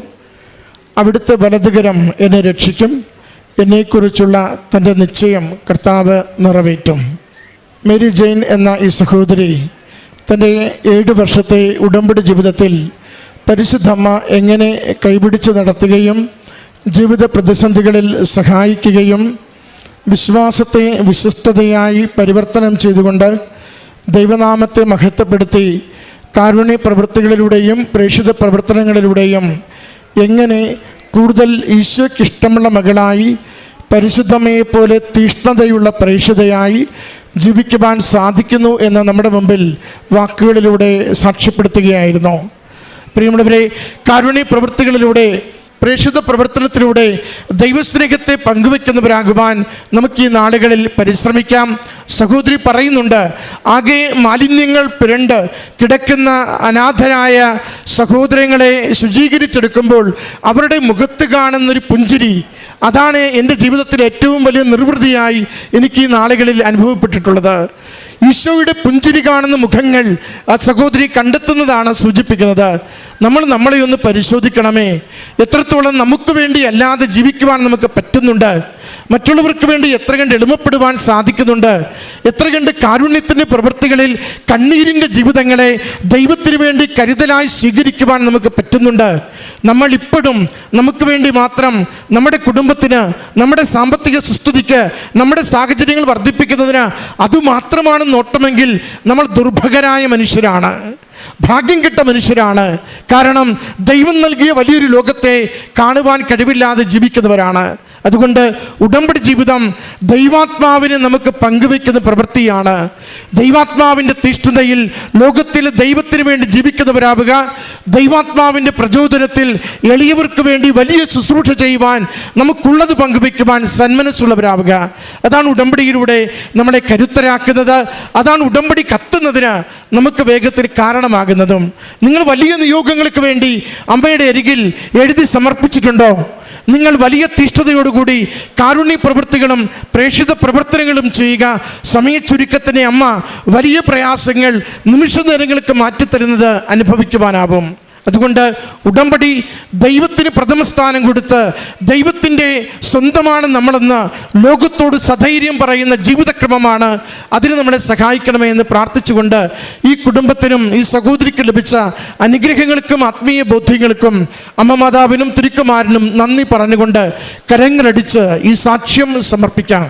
അവിടുത്തെ വലതുകരം എന്നെ രക്ഷിക്കും. എന്നെക്കുറിച്ചുള്ള തൻ്റെ നിശ്ചയം കർത്താവ് നിറവേറ്റും. മേരി ജെയിൻ എന്ന ഈ സഹോദരി തൻ്റെ 7 വർഷത്തെ ഉടമ്പടി ജീവിതത്തിൽ പരിശുദ്ധമ്മ എങ്ങനെ കൈപിടിച്ച് നടത്തുകയും ജീവിത പ്രതിസന്ധികളിൽ സഹായിക്കുകയും വിശ്വാസത്തെ വിശ്വസ്തതയായി പരിവർത്തനം ചെയ്തുകൊണ്ട് ദൈവനാമത്തെ മഹത്വപ്പെടുത്തി കാരുണ്യ പ്രവൃത്തികളിലൂടെയും പ്രേക്ഷിത പ്രവർത്തനങ്ങളിലൂടെയും എങ്ങനെ കൂടുതൽ ഈശോയ്ക്കിഷ്ടമുള്ള മകളായി പരിശുദ്ധമ്മയെപ്പോലെ തീഷ്ണതയുള്ള പ്രേക്ഷിതയായി ജീവിക്കുവാൻ സാധിക്കുന്നു എന്ന് നമ്മുടെ മുമ്പിൽ വാക്കുകളിലൂടെ സാക്ഷ്യപ്പെടുത്തുകയായിരുന്നു. പ്രിയമുള്ളവരെ, കാരുണ്യ പ്രവൃത്തികളിലൂടെ പ്രേക്ഷിത പ്രവർത്തനത്തിലൂടെ ദൈവസ്നേഹത്തെ പങ്കുവെക്കുന്നവരാകുവാൻ നമുക്ക് ഈ നാളുകളിൽ പരിശ്രമിക്കാം. സഹോദരി പറയുന്നുണ്ട്, ആകെ മാലിന്യങ്ങൾ പുരണ്ട് കിടക്കുന്ന അനാഥരായ സഹോദരങ്ങളെ ശുചീകരിച്ചെടുക്കുമ്പോൾ അവരുടെ മുഖത്ത് കാണുന്നൊരു പുഞ്ചിരി, അതാണ് എൻ്റെ ജീവിതത്തിലെ ഏറ്റവും വലിയ നിർവൃതിയായി എനിക്ക് ഈ നാളുകളിൽ അനുഭവപ്പെട്ടിട്ടുള്ളത്. ഈശോയുടെ പുഞ്ചിരി കാണുന്ന മുഖങ്ങൾ ആ സഹോദരി കണ്ടെത്തുന്നതാണ് സൂചിപ്പിക്കുന്നത്. നമ്മളെ ഒന്ന് പരിശോധിക്കണമേ. എത്രത്തോളം നമുക്ക് വേണ്ടി അല്ലാതെ ജീവിക്കുവാൻ നമുക്ക് പറ്റുന്നുണ്ട്? മറ്റുള്ളവർക്ക് വേണ്ടി എത്ര കണ്ട് എളിമപ്പെടുവാൻ സാധിക്കുന്നുണ്ട്? എത്ര കണ്ട് കാരുണ്യത്തിൻ്റെ പ്രവൃത്തികളിൽ കണ്ണീരിൻ്റെ ജീവിതങ്ങളെ ദൈവത്തിന് വേണ്ടി കരുതലായി സ്വീകരിക്കുവാൻ നമുക്ക് പറ്റുന്നുണ്ട്? നമ്മൾ ഇപ്പോഴും നമുക്ക് വേണ്ടി മാത്രം, നമ്മുടെ കുടുംബത്തിന്, നമ്മുടെ സാമ്പത്തിക സുസ്ഥിതിക്ക്, നമ്മുടെ സാഹചര്യങ്ങൾ വർദ്ധിപ്പിക്കുന്നതിന് അതുമാത്രമാണ് നോട്ടമെങ്കിൽ നമ്മൾ ദുർഭകരായ മനുഷ്യരാണ്, ഭാഗ്യം കിട്ട മനുഷ്യരാണ്. കാരണം ദൈവം നൽകിയ വലിയൊരു ലോകത്തെ കാണുവാൻ കഴിവില്ലാതെ ജീവിക്കുന്നവരാണ്. അതുകൊണ്ട് ഉടമ്പടി ജീവിതം ദൈവാത്മാവിനെ നമുക്ക് പങ്കുവയ്ക്കുന്ന പ്രവൃത്തിയാണ്. ദൈവാത്മാവിൻ്റെ തീഷ്ണതയിൽ ലോകത്തിൽ ദൈവത്തിന് വേണ്ടി ജീവിക്കുന്നവരാവുക. ദൈവാത്മാവിൻ്റെ പ്രചോദനത്തിൽ എളിയവർക്ക് വേണ്ടി വലിയ ശുശ്രൂഷ ചെയ്യുവാൻ, നമുക്കുള്ളത് പങ്കുവയ്ക്കുവാൻ സന്മനസ്സുള്ളവരാവുക. അതാണ് ഉടമ്പടിയിലൂടെ നമ്മളെ കരുത്തരാക്കുന്നത്. അതാണ് ഉടമ്പടി കത്തുന്നതിന് നമുക്ക് വേഗത്തിൽ കാരണമാകുന്നതും. നിങ്ങൾ വലിയ നിയോഗങ്ങൾക്ക് വേണ്ടി അമ്മയുടെ അരികിൽ എഴുതി സമർപ്പിച്ചിട്ടുണ്ടോ? നിങ്ങൾ വലിയ തീഷ്ണതയോടുകൂടി കാരുണ്യ പ്രവൃത്തികളും പ്രേക്ഷിത പ്രവർത്തനങ്ങളും ചെയ്യുക. സമയ ചുരുക്കത്തിന് അമ്മ വലിയ പ്രയാസങ്ങൾ നിമിഷ നേരങ്ങൾക്ക് മാറ്റിത്തരുന്നത് അനുഭവിക്കുവാനാവും. അതുകൊണ്ട് ഉടമ്പടി ദൈവത്തിന് പ്രഥമ സ്ഥാനം കൊടുത്ത് ദൈവത്തിൻ്റെ സ്വന്തമാണ് നമ്മളെന്ന് ലോകത്തോട് സധൈര്യം പറയുന്ന ജീവിതക്രമമാണ്. അതിന് നമ്മളെ സഹായിക്കണമേ എന്ന് പ്രാർത്ഥിച്ചുകൊണ്ട് ഈ കുടുംബത്തിനും ഈ സഹോദരിക്ക് ലഭിച്ച അനുഗ്രഹങ്ങൾക്കും ആത്മീയ ബോധ്യങ്ങൾക്കും അമ്മ മാതാവിനും തിരുക്കുമാരനും നന്ദി പറഞ്ഞുകൊണ്ട് കരങ്ങളടിച്ച് ഈ സാക്ഷ്യം സമർപ്പിക്കാം.